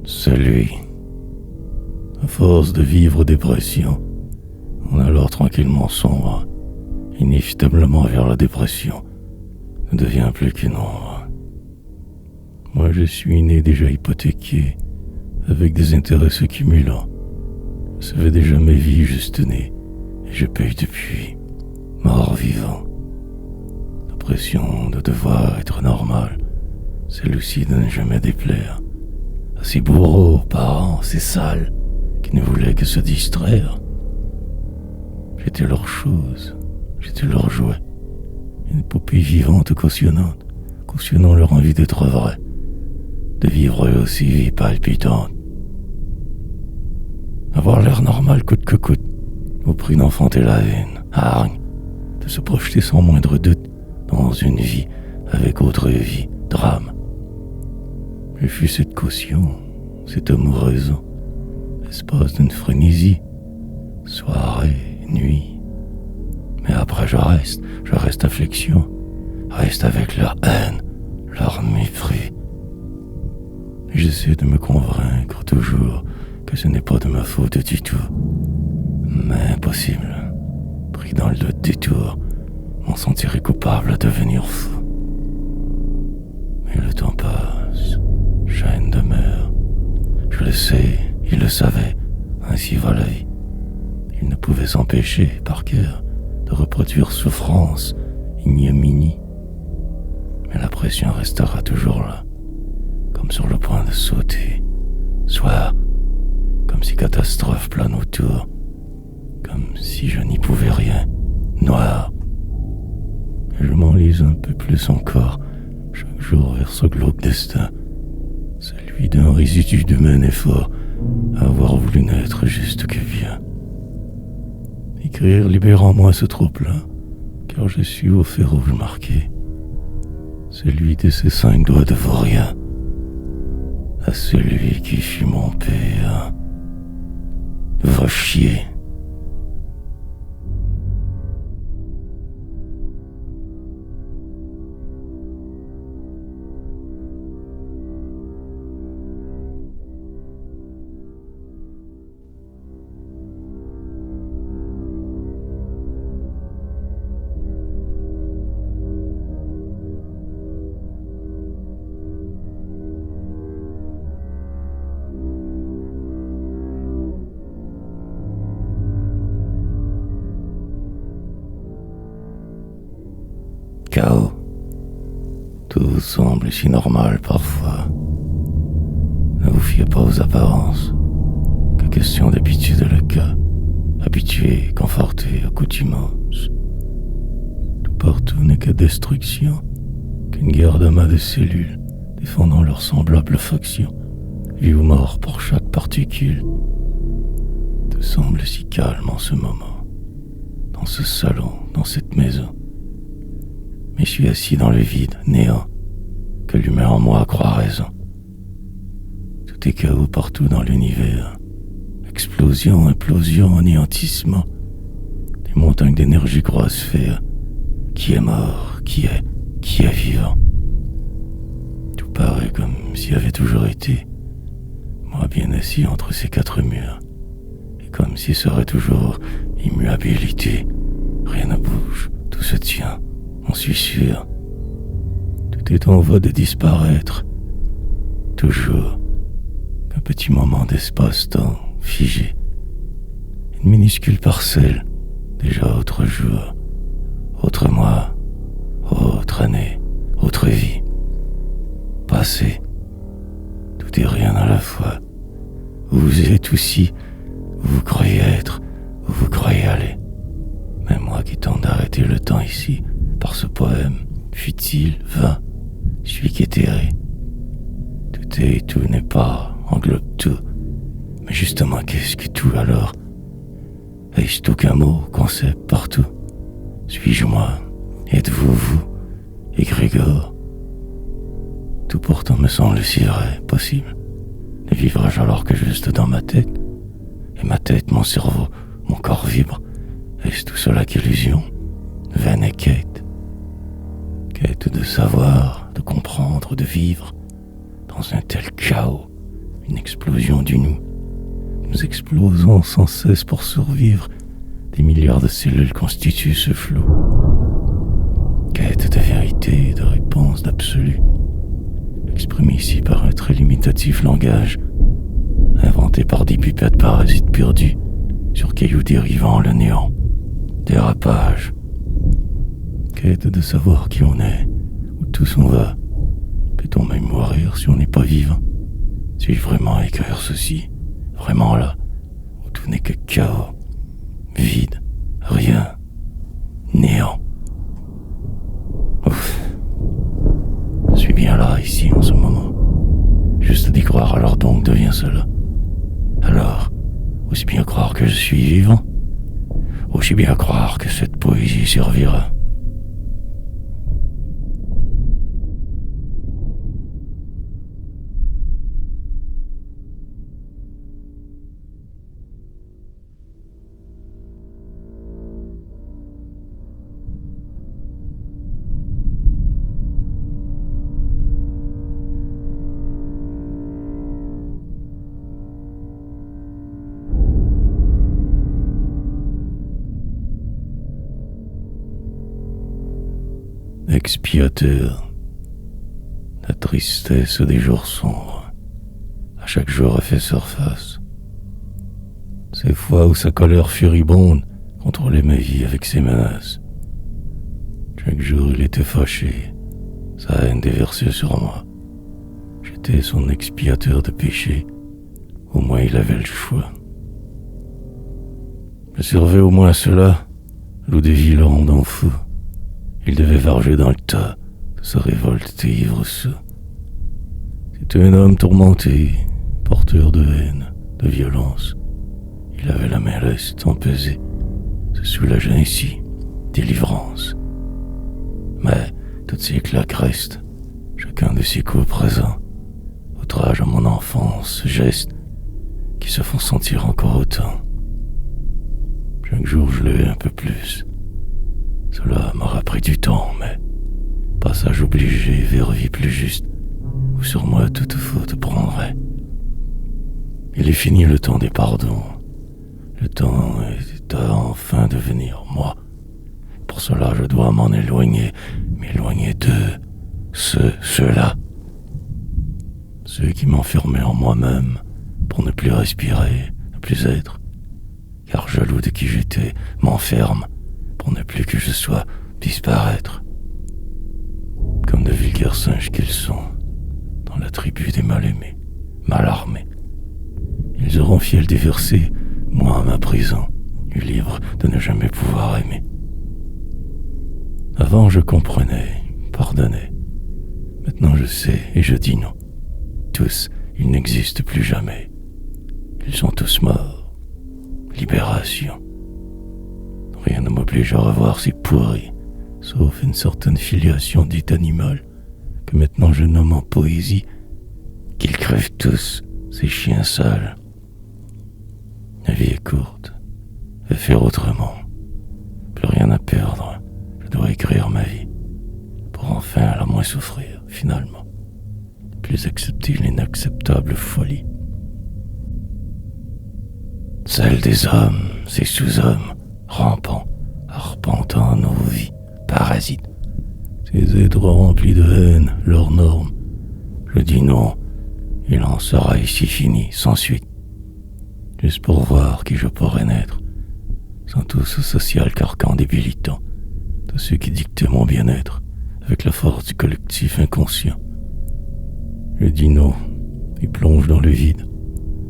Celui, à force de vivre dépression, on alors tranquillement sombre, inévitablement vers la dépression, ne devient plus qu'une ombre. Moi je suis né déjà hypothéqué, avec des intérêts se cumulant. Je savais déjà mes vies juste nées, et je paye depuis, mort vivant. La pression de devoir être normal, celle aussi de ne jamais déplaire. À ces bourreaux, parents, ces salles, qui ne voulaient que se distraire. J'étais leur chose, j'étais leur jouet, une poupée vivante cautionnant leur envie d'être vrai, de vivre eux aussi vie palpitante. Avoir l'air normal coûte que coûte, au prix d'enfanter la haine, hargne, de se projeter sans moindre doute dans une vie avec autre vie, drame. Je fus cette caution, cette amoureuse, espace d'une frénésie, soirée, nuit. Mais après je reste affliction, reste avec leur haine, leur mépris. J'essaie de me convaincre toujours que ce n'est pas de ma faute du tout. Mais impossible, pris dans le détour, m'en sentirais coupable à devenir fou. Mais le temps passe. Chaîne demeure. Je le sais, il le savait, ainsi va la vie. Il ne pouvait s'empêcher, par cœur, de reproduire souffrance, ignominie. Mais la pression restera toujours là, comme sur le point de sauter. Soir, comme si catastrophe plane autour, comme si je n'y pouvais rien. Noir. Et je m'enlise un peu plus encore, chaque jour vers ce glauque destin. Celui d'un résidu d'humain effort à avoir voulu n'être juste que bien. Écrire libère en moi ce trop-plein, car je suis au fer rouge marqué, celui de ces 5 doigts de vaurien, à celui qui fut mon père. Va chier. Chaos. Tout semble si normal parfois. Ne vous fiez pas aux apparences. Que question d'habitude est le cas. Habitué, conforté, accoutumance. Tout partout n'est que destruction, qu'une guerre d'amas de cellules défendant leurs semblables factions, vie ou mort pour chaque particule. Tout semble si calme en ce moment, dans ce salon, dans cette maison. Mais je suis assis dans le vide, néant, que l'humain en moi croit raison. Tout est chaos partout dans l'univers. Explosion, implosion, anéantissement. Des montagnes d'énergie croissent-faire. Qui est mort? Qui est vivant? Tout paraît comme s'il y avait toujours été. Moi bien assis entre ces 4 murs. Et comme s'il serait toujours immuabilité. Rien ne bouge, tout se tient. On suis sûr. Tout est en voie de disparaître. Toujours. qu'un petit moment d'espace-temps figé, une minuscule parcelle, déjà autre jour, autre mois, autre année, autre vie, passé, tout et rien à la fois, où vous êtes aussi, où vous croyez être, où vous croyez aller. Même moi qui tente d'arrêter le temps ici, par ce poème, futile, vain, celui qui est erré. Tout est et tout n'est pas, englobe tout. Mais justement, qu'est-ce que tout alors? Est-ce tout qu'un mot, concept partout? Suis-je moi? Êtes-vous vous? Égrégore? Tout pourtant me semble si vrai, possible. Ne vivrai-je alors que juste dans ma tête? Et ma tête, mon cerveau, mon corps vibre. Est-ce tout cela qu'illusion? Vaine et quête. Quête de savoir, de comprendre, de vivre. Dans un tel chaos, une explosion du nous. Nous explosons sans cesse pour survivre. Des milliards de cellules constituent ce flot. Quête de vérité, de réponse, d'absolu. Exprimé ici par un très limitatif langage, inventé par des pipettes parasites perdus sur cailloux dérivant le néant. Dérapage. Quête de savoir qui on est, où tous on va. Peut-on même mourir si on n'est pas vivant? Suis-je vraiment à écrire ceci? Vraiment là, où tout n'est que chaos, vide, rien, néant. Ouf. Je suis bien là, ici, en ce moment. Juste d'y croire, alors donc devient cela. Alors, aussi bien croire que je suis vivant, aussi bien croire que cette poésie servira. Expiateur, la tristesse des jours sombres, à chaque jour a fait surface. Ces fois où sa colère furibonde contrôlait ma vie avec ses menaces. Chaque jour il était fâché, sa haine déversée sur moi. J'étais son expiateur de péché, au moins il avait le choix. Je servais au moins à cela, loup de vie le rendant fou. Il devait varger dans le tas de sa révolte et ivre sous. C'était un homme tourmenté, porteur de haine, de violence. Il avait la main leste empesée, se soulageait ainsi, délivrance. Mais toutes ces claques restent, chacun de ses coups présents, outrage à mon enfance, gestes qui se font sentir encore autant. Chaque jour je l'ai un peu plus. Cela m'aura pris du temps, mais passage obligé vers vie plus juste, où sur moi toute faute prendrait. Il est fini le temps des pardons. Le temps est à enfin devenir moi. Pour cela, je dois m'en éloigner, m'éloigner d'eux, ceux-là. Ceux qui m'enfermaient en moi-même pour ne plus respirer, ne plus être. Car jaloux de qui j'étais, m'enferme pour ne plus que je sois disparaître. Comme de vulgaires singes qu'ils sont, dans la tribu des mal-aimés, mal armés. Ils auront fiel déversé, moi à ma prison, eu libre de ne jamais pouvoir aimer. Avant je comprenais, pardonnais. Maintenant je sais et je dis non. Tous, ils n'existent plus jamais. Ils sont tous morts. Libération. Rien ne m'oblige à revoir ces pourris, sauf une certaine filiation dite animale, que maintenant je nomme en poésie, qu'ils crèvent tous, ces chiens sales. La vie est courte, vais faire autrement. Plus rien à perdre, je dois écrire ma vie, pour enfin la moins souffrir, finalement. Plus accepter l'inacceptable folie. Celle des hommes, ces sous-hommes, rampant, arpentant nos vies, parasites. Ces êtres remplis de haine, leurs normes. Je dis non, il en sera ici fini, sans suite. Juste pour voir qui je pourrais naître, sans tout ce social carcan débilitant, de ceux qui dictaient mon bien-être, avec la force du collectif inconscient. Je dis non, et plonge dans le vide.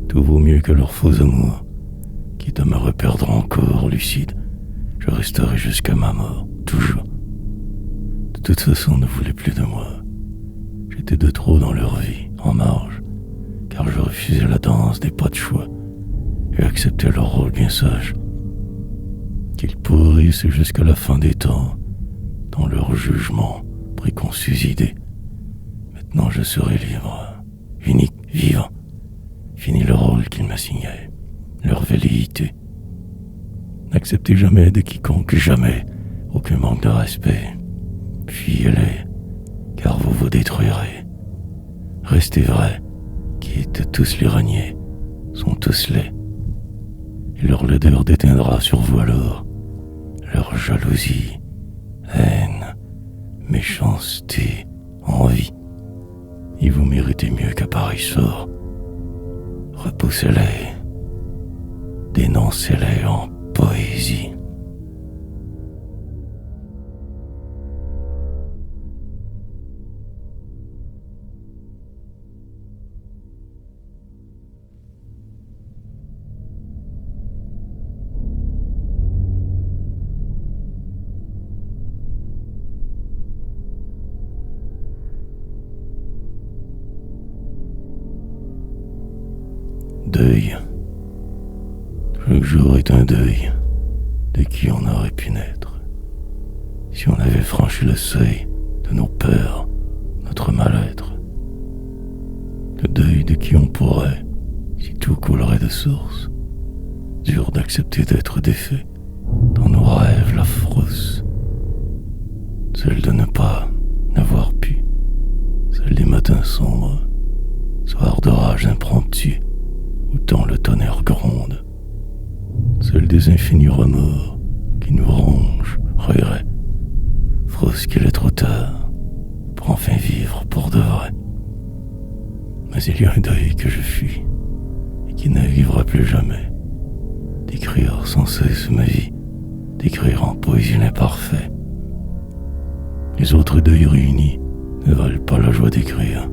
Tout vaut mieux que leurs faux amours. Quitte à me reperdre encore lucide, je resterai jusqu'à ma mort, toujours. De toute façon, ne voulaient plus de moi. J'étais de trop dans leur vie, en marge, car je refusais la danse des pas de choix et acceptais leur rôle bien sage. Qu'ils pourrissent jusqu'à la fin des temps, dans leur jugement, préconçus idées. Maintenant je serai libre, unique, vivant. Fini le rôle qu'ils m'assignaient, leur velléité. N'acceptez jamais de quiconque, jamais, aucun manque de respect. Fuyez-les, car vous vous détruirez. Restez vrais, quitte tous les renier, sont tous laids. Et leur laideur déteindra sur vous alors, leur jalousie, haine, méchanceté, envie. Et vous méritez mieux qu'à pareil sort. Repoussez-les, dénoncez-les en poésie. Deuil. Chaque jour est un deuil de qui on aurait pu naître. Si on avait franchi le seuil de nos peurs, notre mal-être. Le deuil de qui on pourrait, si tout coulerait de source. Dur d'accepter d'être défait, dans nos rêves la frousse. Celle de ne pas n'avoir pu, celle des matins sombres, soirs d'orage impromptu, où tant le tonnerre gronde, celle des infinis remords qui nous rongent, regrets, fausse qu'il est trop tard pour enfin vivre pour de vrai. Mais il y a un deuil que je fuis et qui n'arrivera plus jamais, d'écrire sans cesse ma vie, d'écrire en poésie l'imparfait. Les autres deuils réunis ne valent pas la joie d'écrire,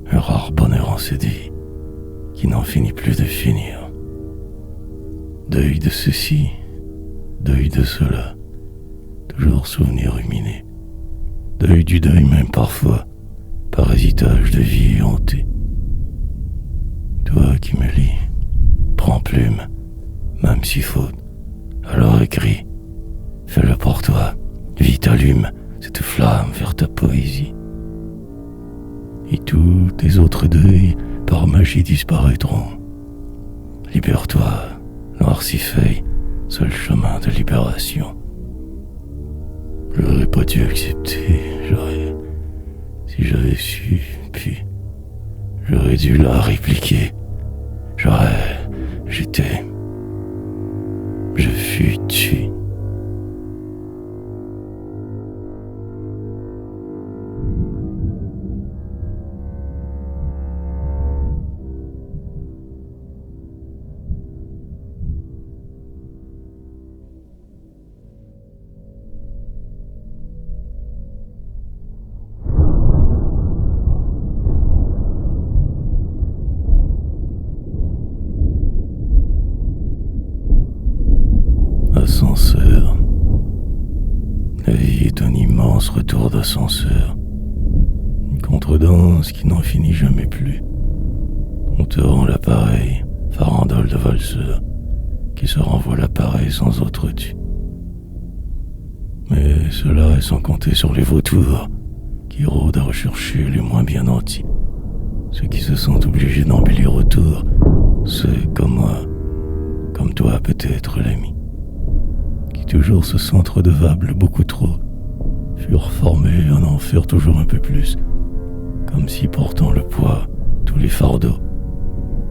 un rare bonheur en sédit qui n'en finit plus de finir. Deuil de ceci, deuil de cela, toujours souvenir ruminé. Deuil du deuil même parfois, parasitage de vie hantée. Toi qui me lis, prends plume, même si faute, alors écris, fais-le pour toi, vite allume cette flamme vers ta poésie. Et tous tes autres deuils par magie disparaîtront. Libère-toi, noircifeuille, seul chemin de libération. J'aurais pas dû accepter, si j'avais su, puis j'aurais dû la répliquer. Je fus tué. Ascenseur. La vie est un immense retour d'ascenseur. Une contredanse qui n'en finit jamais plus. On te rend l'appareil, farandole de valseur, qui se renvoie l'appareil sans autre dû. Mais cela est sans compter sur les vautours qui rôdent à rechercher les moins bien nantis. Ceux qui se sentent obligés d'embellir autour, ceux comme moi, comme toi peut-être l'ami, qui toujours se sentent redevables beaucoup trop, furent formés à en faire toujours un peu plus, comme si portant le poids, tous les fardeaux,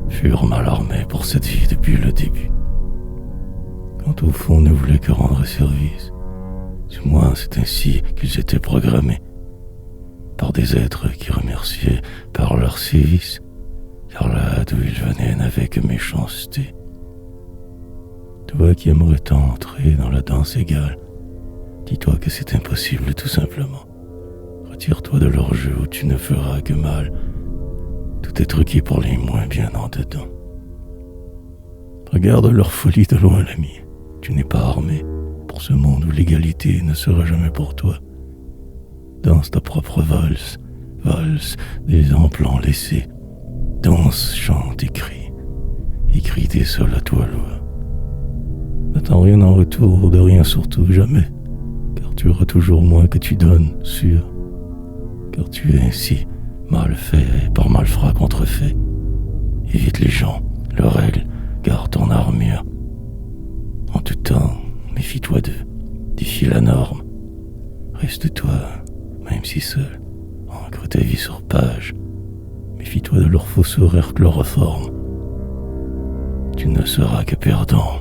furent mal armés pour cette vie depuis le début. Quand au fond ne voulaient que rendre service, du moins c'est ainsi qu'ils étaient programmés, par des êtres qui remerciaient par leur service car là d'où il venait n'avait que méchanceté. Toi qui aimerais tant entrer dans la danse égale, dis-toi que c'est impossible tout simplement. Retire-toi de leur jeu où tu ne feras que mal. Tout est truqué pour les moins bien en dedans. Regarde leur folie de loin, l'ami. Tu n'es pas armé pour ce monde où l'égalité ne sera jamais pour toi. Danse ta propre valse, valse des emplans laissés. Danse, chante, écris. Écris tes sols à toi, loi. N'attends rien en retour, de rien surtout, jamais. Car tu auras toujours moins que tu donnes, sûr. Car tu es ainsi, mal fait et par malfrat contrefait. Évite les gens, leurs règles, garde ton armure. En tout temps, méfie-toi d'eux, défie la norme. Reste-toi, même si seul, ancre ta vie sur page. Méfie-toi de leur faux horaire chloroforme. Tu ne seras que perdant.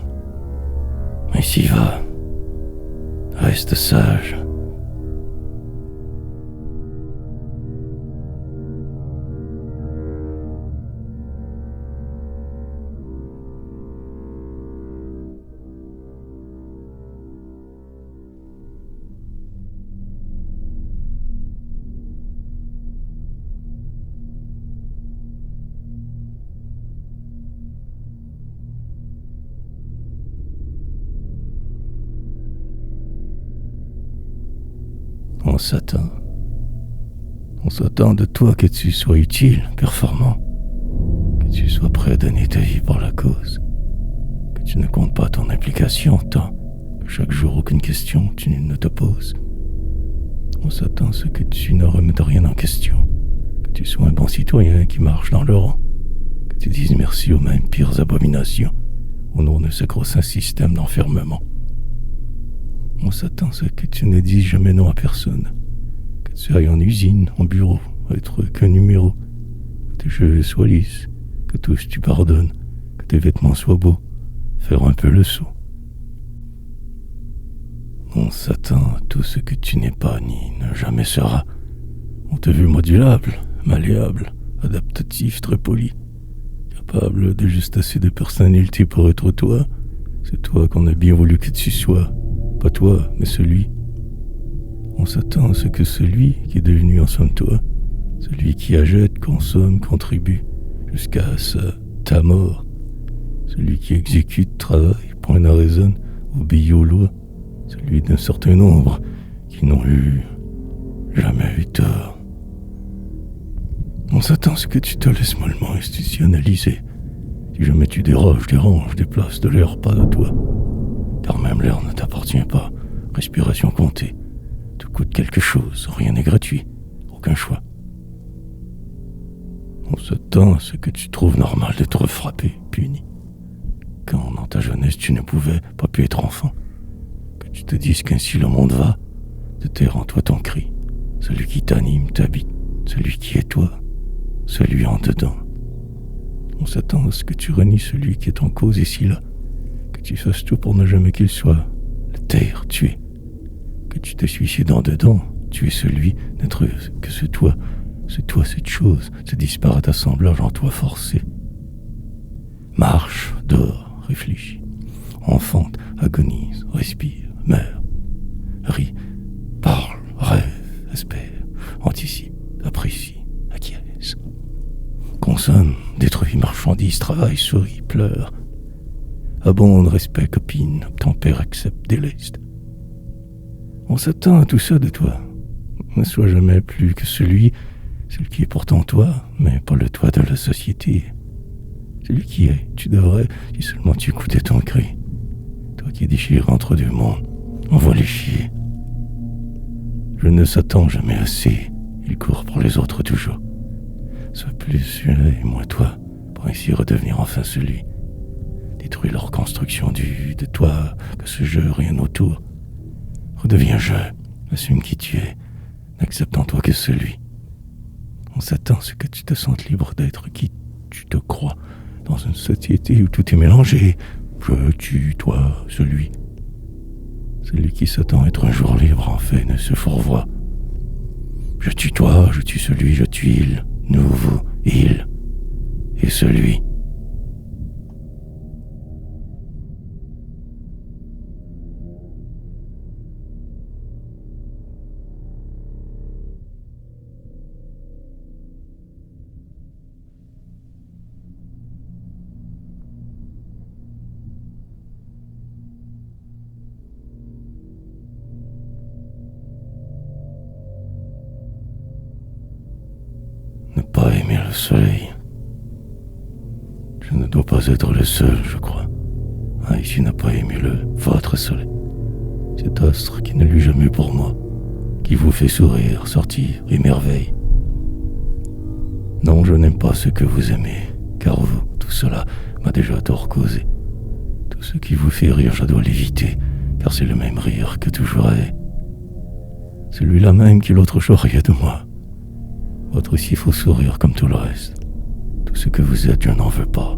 Ainsi va, reste sage. On s'attend de toi que tu sois utile, performant, que tu sois prêt à donner ta vie pour la cause, que tu ne comptes pas ton implication tant que chaque jour aucune question tu ne te poses. On s'attend à ce que tu ne remettes rien en question, que tu sois un bon citoyen qui marche dans le rang, que tu dises merci aux mêmes pires abominations au nom de ce grossin système d'enfermement. On s'attend à ce que tu ne dises jamais non à personne, que tu ailles en usine, en bureau, être qu'un numéro, que tes cheveux soient lisses, que tous tu pardonnes, que tes vêtements soient beaux, faire un peu le saut. On s'attend à tout ce que tu n'es pas ni ne jamais seras. On te veut modulable, malléable, adaptatif, très poli, capable de juste assez de personnalité pour être toi. C'est toi qu'on a bien voulu que tu sois. Pas toi, mais celui. On s'attend à ce que celui qui est devenu en somme toi, celui qui achète, consomme, contribue, jusqu'à ta mort, celui qui exécute, travaille, point à raison, obéit aux lois, celui d'un certain nombre qui n'ont jamais eu tort. On s'attend à ce que tu te laisses mollement institutionnaliser. Si jamais tu déranges, déplaces de l'air pas de toi. Car même l'air ne t'appartient pas. Respiration comptée. Tout coûte quelque chose. Rien n'est gratuit. Aucun choix. On s'attend à ce que tu trouves normal d'être frappé, puni. Quand dans ta jeunesse tu ne pouvais pas pu être enfant. Que tu te dises qu'ainsi le monde va. De taire en toi ton cri. Celui qui t'anime, t'habite. Celui qui est toi. Celui en dedans. On s'attend à ce que tu renies celui qui est en cause ici là. Que tu fasses tout pour ne jamais qu'il soit le taire, tuer. Que tu te suicides en dedans, tu es celui d'être que c'est toi cette chose, ce disparate assemblage en toi forcé. Marche, dors, réfléchis, enfante, agonise, respire, meurt, rit, parle, rêve, espère, anticipe, apprécie, acquiesce. Consomme, détruit, marchandise, travaille, sourit, pleure. Abonde, respect, copine, obtempère, accepte, déleste. On s'attend à tout ça de toi. Ne sois jamais plus que celui qui est pourtant toi, mais pas le toi de la société. Celui qui est, tu devrais, si seulement tu écoutais ton cri. Toi qui es déchiré entre deux mondes, envoie-les chier. Je ne s'attends jamais assez, il court pour les autres toujours. Sois plus celui et moins toi, pour ainsi redevenir enfin celui. Détruis leur construction de toi, que ce jeu, rien autour. Redeviens je, assume qui tu es, n'accepte en toi que celui. On s'attend à ce que tu te sentes libre d'être qui tu te crois, dans une société où tout est mélangé. Je, tu, toi, celui. Celui qui s'attend à être un jour libre, en fait, ne se fourvoie. Je tue toi, je tue celui, je tue il, nous, vous, il. et celui. Ne pas aimer le soleil. Je ne dois pas être le seul, je crois, à ici n'a pas aimé votre soleil. Cet astre qui ne l'eut jamais pour moi, qui vous fait sourire, sortir, émerveille. Non, je n'aime pas ce que vous aimez, car vous, tout cela m'a déjà tort causé. Tout ce qui vous fait rire, je dois l'éviter, car c'est le même rire que toujours est. Celui-là même qui l'autre jour riait de moi. Votre si faux sourire comme tout le reste. Tout ce que vous êtes, je n'en veux pas.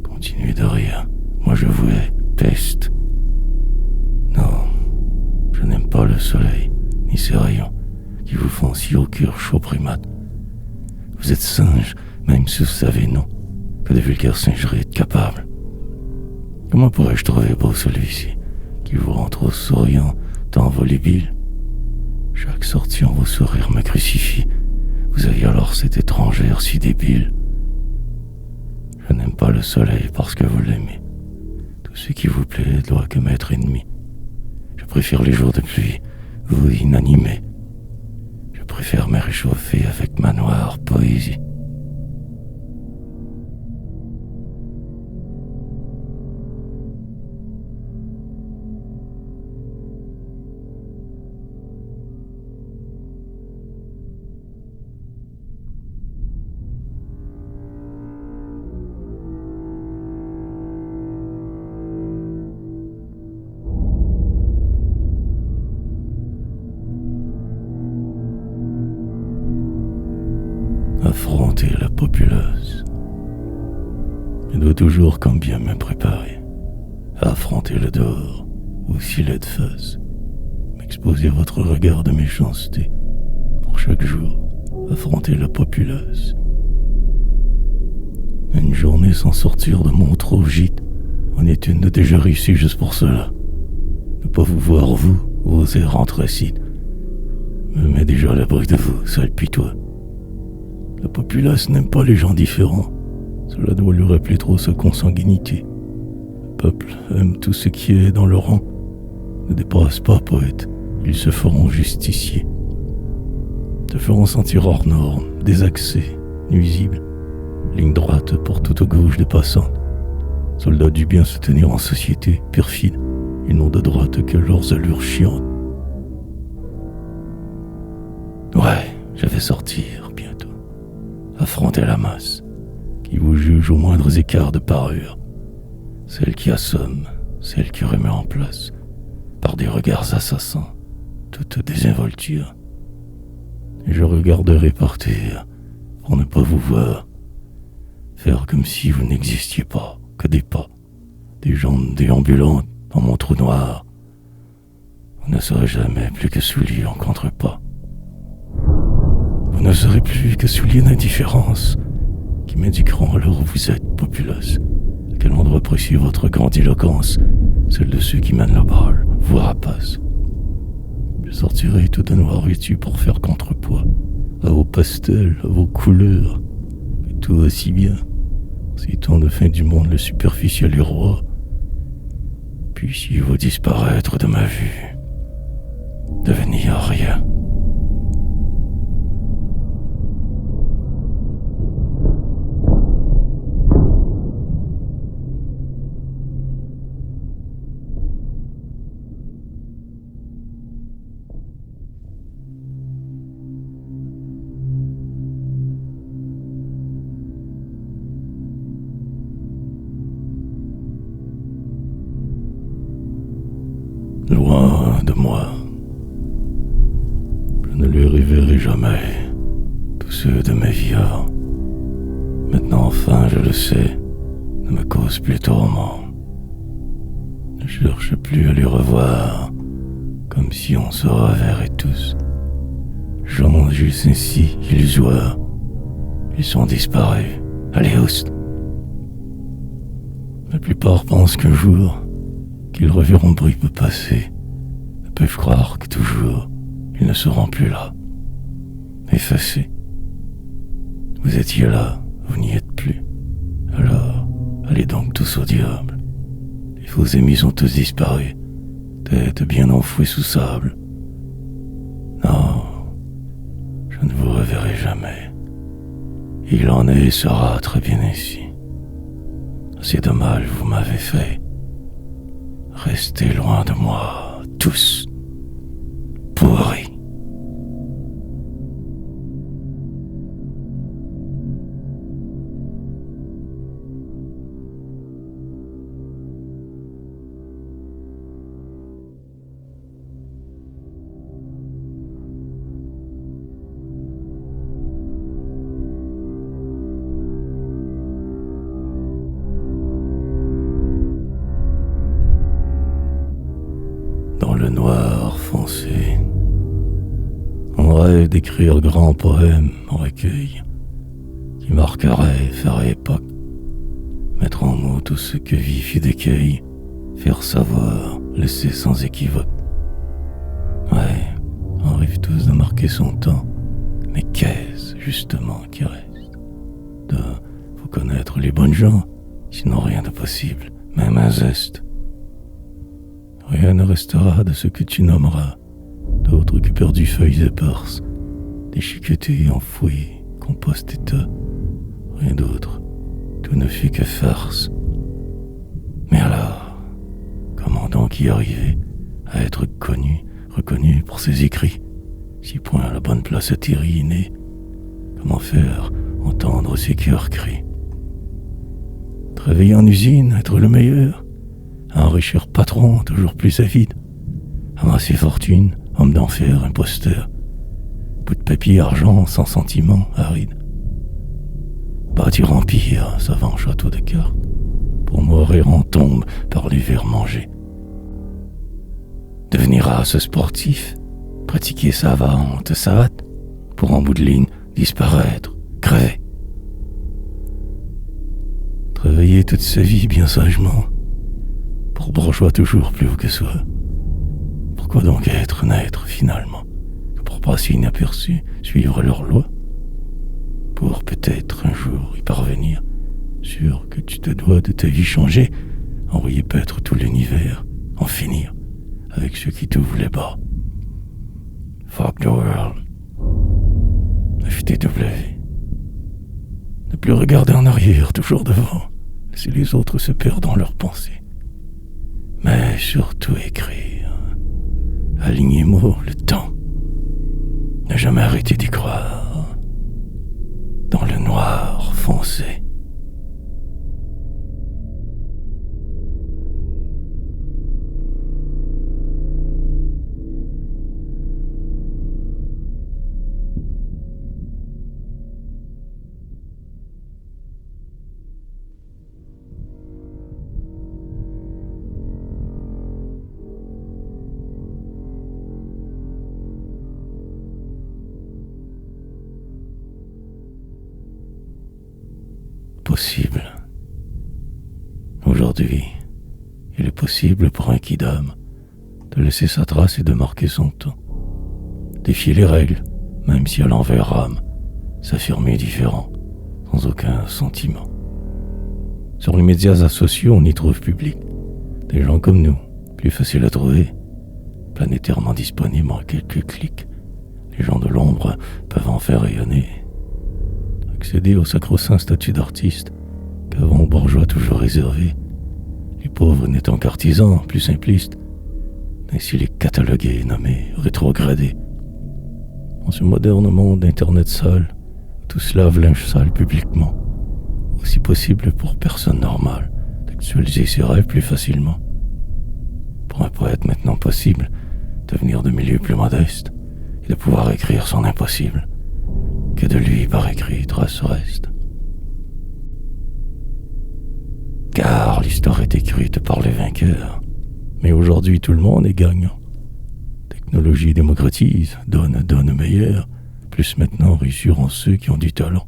Continuez de rire. Moi je vous hais, peste. Non, je n'aime pas le soleil, ni ses rayons, qui vous font si au cœur chaud primate. Vous êtes singe, même si vous savez non, que de vulgaires singeries êtes capables. Comment pourrais-je trouver beau celui-ci, qui vous rend trop souriant, tant volubile? Chaque sortie en vos sourires me crucifie. Vous aviez alors cette étrangère si débile. Je n'aime pas le soleil parce que vous l'aimez. Tout ce qui vous plaît doit que m'être ennemi. Je préfère les jours de pluie, vous inanimés. Je préfère me réchauffer avec ma noire poésie. Affronter la populace. Je dois toujours quand bien me préparer à affronter le dehors, aussi laide face, m'exposer à votre regard de méchanceté, pour chaque jour affronter la populace. Une journée sans sortir de mon trou gîte en est une de déjà réussie juste pour cela. Ne pas vous voir, vous, oser rentrer ici, me met déjà à l'abri de vous, sale pitois. La populace n'aime pas les gens différents. Cela doit lui rappeler trop sa consanguinité. Le peuple aime tout ce qui est dans leur rang. Ne dépasse pas, poète. Ils se feront justicier. Te feront sentir hors norme, désaxé, nuisible. Ligne droite pour toute gauche des passantes. Soldats du bien se tenir en société, perfides. Ils n'ont de droite que leurs allures chiantes. Ouais, je vais sortir bientôt. Affronter la masse, qui vous juge aux moindres écarts de parure, celle qui assomme, celle qui remet en place, par des regards assassins, toute désinvolture. Et je regarderai partir, pour ne pas vous voir, faire comme si vous n'existiez pas, que des pas, des jambes déambulantes dans mon trou noir. Vous ne serez jamais plus que souliers en contrepas. Vous ne serez plus que souliers d'indifférence qui m'indiqueront alors où vous êtes, populace, à quel endroit apprécier votre grandiloquence, celle de ceux qui mènent la balle, vous rapaces. Je sortirai tout de noir vêtu pour faire contrepoids à vos pastels, à vos couleurs, et tout aussi bien, citant de fin du monde le superficiel et roi. Puissiez-vous disparaître de ma vue, devenir rien. Loin de moi, je ne lui reverrai jamais tous ceux de ma vie avant. Maintenant enfin, je le sais, ne me cause plus tourment. Ne cherche plus à les revoir, comme si on se reverrait tous. Gens juste ainsi illusoires, ils sont disparus, Allez, Oust. La plupart pensent qu'un jour, qu'ils reverront bruit peut passer, ne peuvent croire que toujours, ils ne seront plus là. Effacés. Vous étiez là, vous n'y êtes plus. Alors, allez donc tous au diable. Les faux amis ont tous disparu, tête bien enfouie sous sable. Non, je ne vous reverrai jamais. Il en est et sera très bien ainsi. Assez de mal vous m'avez fait. Restez loin de moi, tous, pourris. Dans le noir foncé, on rêve d'écrire grand poème en recueil qui marquerait, ferait époque, mettre en mots tout ce que vie fut d'écueil, faire savoir, laisser sans équivoque. Ouais, on rêve tous de marquer son temps, mais qu'est-ce justement qui reste? Faut connaître les bonnes gens, sinon rien de possible, même un zeste. Rien ne restera de ce que tu nommeras, d'autres que perdues feuilles éparses, déchiquetées, enfouies, compost et tas. Rien d'autre, tout ne fut que farce. Mais alors, comment donc y arriver à être connu, reconnu pour ses écrits, si point à la bonne place atterri et né? Comment faire entendre ses cœurs cris? Travailler en usine, être le meilleur, enrichir patron toujours plus avide, amasser fortune, homme d'enfer, imposteur, bout de papier, argent, sans sentiment, aride. Bâtir empire, savant château de cartes, pour mourir en tombe par les vers mangés. Devenir race sportif, pratiquer savante, savate, pour en bout de ligne disparaître, crever. Travailler toute sa vie bien sagement, pour bourgeois toujours plus haut que soi. Pourquoi donc naître finalement, que pour passer inaperçu, suivre leurs lois? Pour peut-être un jour y parvenir, sûr que tu te dois de ta vie changer, envoyer paître tout l'univers, en finir avec ceux qui te voulaient bas. Fuck the world. FTW. Ne plus regarder en arrière, toujours devant, laisser les autres se perdre dans leurs pensées. Mais surtout écrire, aligner mots, le temps, ne jamais arrêter d'y croire, dans le noir foncé. Possible. Aujourd'hui, il est possible pour un kidam de laisser sa trace et de marquer son temps. Défier les règles, même si à l'envers rame, s'affirmer différent, sans aucun sentiment. Sur les médias sociaux, on y trouve public des gens comme nous, plus faciles à trouver, planétairement disponibles en quelques clics. Les gens de l'ombre peuvent en faire rayonner. Accéder au sacro-saint statut d'artiste qu'avant aux bourgeois toujours réservé, les pauvres n'étant qu'artisans, plus simplistes, ainsi les catalogués, nommés, rétrogradés. En ce moderne monde d'internet sale, où tous lavent linge sale publiquement, aussi possible pour personne normale d'actualiser ses rêves plus facilement. Pour un poète maintenant possible de venir de milieux plus modestes et de pouvoir écrire son impossible, que de lui par écrit trace reste. Car l'histoire est écrite par les vainqueurs, mais aujourd'hui tout le monde est gagnant. Technologie démocratise, donne meilleur, plus maintenant réussiront ceux qui ont du talent.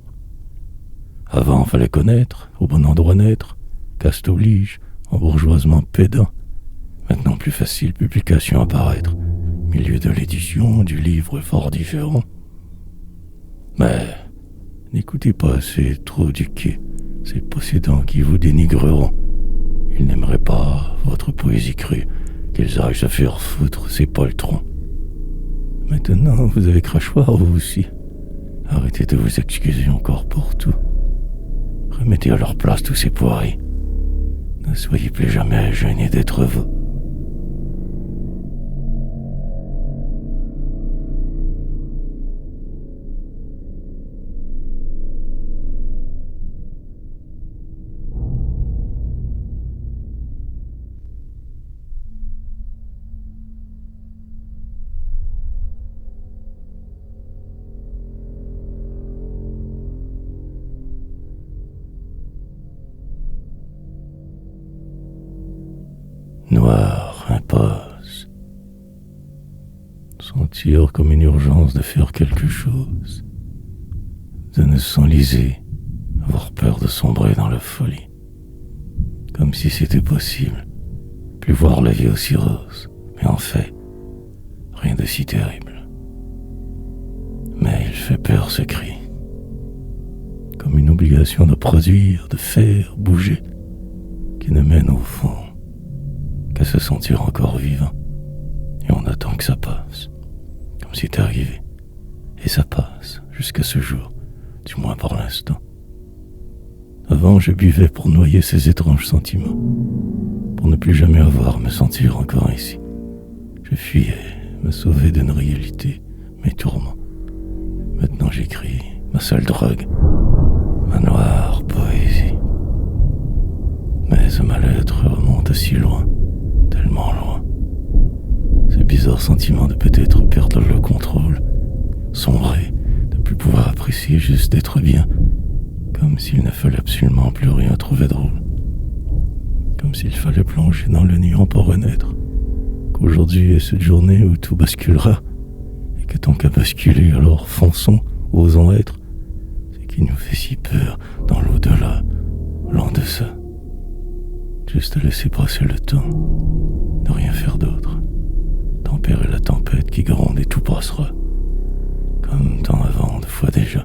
Avant, fallait connaître, au bon endroit naître, caste oblige, embourgeoisement pédant. Maintenant, plus facile, publication apparaître, milieu de l'édition, du livre fort différent. Mais n'écoutez pas ces trop du quai, ces possédants qui vous dénigreront. Ils n'aimeraient pas votre poésie crue, qu'ils aillent se faire foutre ces poltrons. Maintenant, vous avez crachoir, vous aussi. Arrêtez de vous excuser encore pour tout. Remettez à leur place tous ces poiris. Ne soyez plus jamais gênés d'être vous. Noir impose. Sentir comme une urgence de faire quelque chose, de ne s'enliser, avoir peur de sombrer dans la folie. Comme si c'était possible, plus voir la vie aussi rose, mais en fait, rien de si terrible. Mais il fait peur ce cri, comme une obligation de produire, de faire, bouger, qui ne mène au fond qu'à se sentir encore vivant. Et on attend que ça passe, comme c'est arrivé. Et ça passe, jusqu'à ce jour, du moins pour l'instant. Avant, je buvais pour noyer ces étranges sentiments, pour ne plus jamais avoir à me sentir encore ici. Je fuyais, me sauver d'une réalité, mes tourments. Maintenant j'écris ma seule drogue, ma noire poésie. Mais ce mal-être remonte si loin, tellement loin. Ce bizarre sentiment de peut-être perdre le contrôle, sombrer, de plus pouvoir apprécier juste d'être bien, comme s'il ne fallait absolument plus rien trouver drôle. Comme s'il fallait plonger dans le néant pour renaître. Qu'aujourd'hui est cette journée où tout basculera, et que tant qu'à basculer, alors fonçons, osons être, ce qui nous fait si peur dans l'au-delà, l'en deçà. Juste laisser passer le temps, ne rien faire d'autre, tempérer la tempête qui gronde et tout passera, comme tant avant de fois déjà,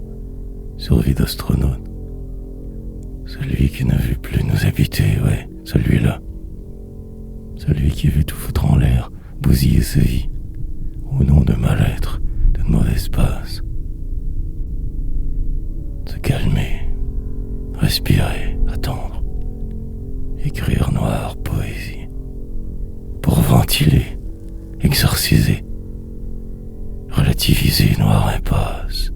survie d'astronaute. Celui qui n'a vu plus nous habiter, ouais, celui-là. Celui qui veut tout foutre en l'air, bousiller sa vie, au nom de mal-être, de mauvaise passe. Se calmer, respirer, attendre, écrire noire poésie, pour ventiler, exorciser, relativiser noire impasse.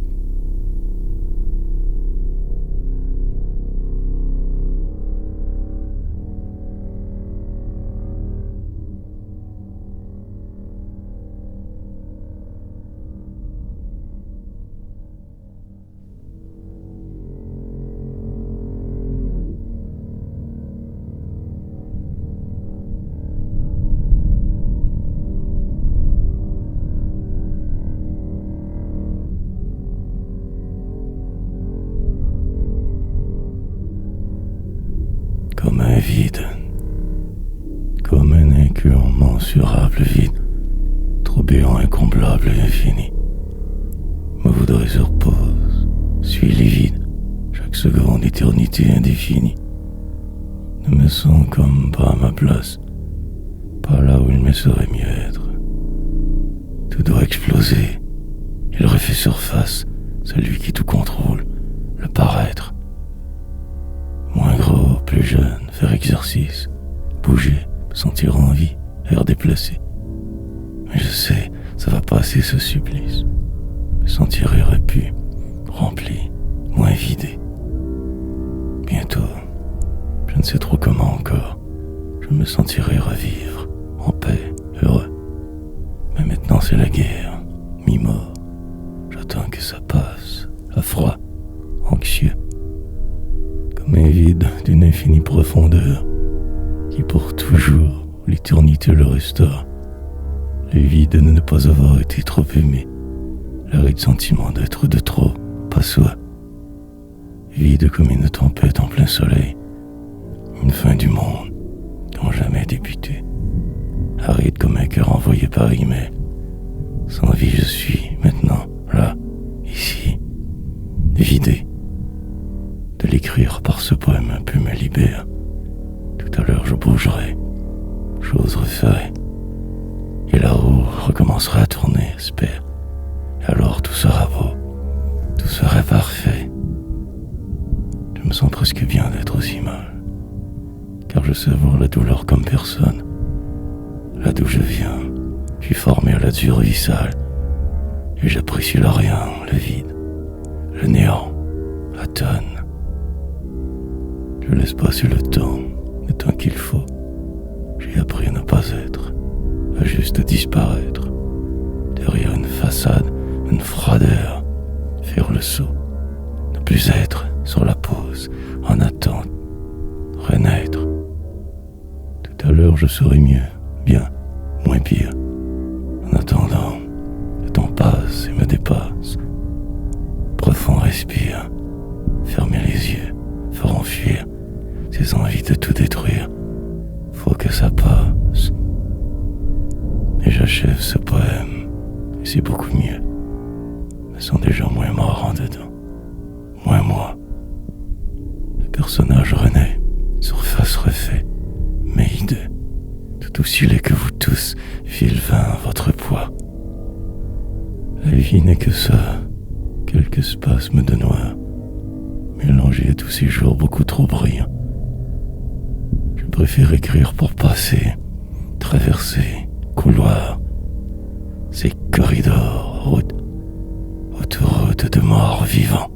Comme un vide, comme un incommensurable vide, trop béant, incomblable et infini. Me voudrais se repose, suis livide, chaque seconde éternité indéfinie. Ne me sens comme pas à ma place, pas là où il me serait mieux être. Tout doit exploser, il refait surface, celui qui tout contrôle, le paraître. Moins gros, plus jeune, faire exercice, bouger, me sentir en vie, air déplacé. Mais je sais, ça va passer ce supplice. Me sentir repu, rempli, moins vidé. Bientôt, je ne sais trop comment encore, je me sentirai revivre, en paix, heureux. Mais maintenant c'est la guerre, mi-mort. J'attends que ça passe, à froid, anxieux. Comme un vide d'une infinie profondeur, qui pour toujours, l'éternité le restaure. Le vide de ne pas avoir été trop aimé, l'arrêt de sentiment d'être de trop, pas soi. vide comme une tempête en plein soleil, une fin du monde qui n'a jamais débuté, aride comme un cœur envoyé par email. Sans vie je suis maintenant, là, ici, vidé. De l'écrire par ce poème un peu me libère. Tout à l'heure je bougerai, chose referai, et la roue recommencera à tourner, espère. Et alors tout sera beau, tout sera parfait. Je me sens presque bien d'être aussi mal, car je savoure la douleur comme personne. Là d'où je viens, je suis formé à la dure vie sale, et j'apprécie le rien, le vide, le néant, la tonne. Je laisse passer le temps qu'il faut. J'ai appris à ne pas être, à juste disparaître. Derrière une façade, une froideur, faire le saut, ne plus être sur la pause, en attente, renaître. Tout à l'heure je serai mieux, bien, moins pire. En attendant, le temps passe et me dépasse. Profond respire, fermer les yeux, feront fuir ces envies de tout détruire. Faut que ça passe. Et j'achève ce poème, et c'est beaucoup mieux. Me sens déjà moins mort en dedans, moins moi. Le personnage renaît, surface refait, mais hideux, tout aussi laid que vous tous, vilain votre poids. La vie n'est que ça, quelques spasmes de noir, mélangés à tous ces jours beaucoup trop brillants. Je préfère écrire pour passer, traverser, couloirs, ces corridors, routes, autoroutes de morts vivants.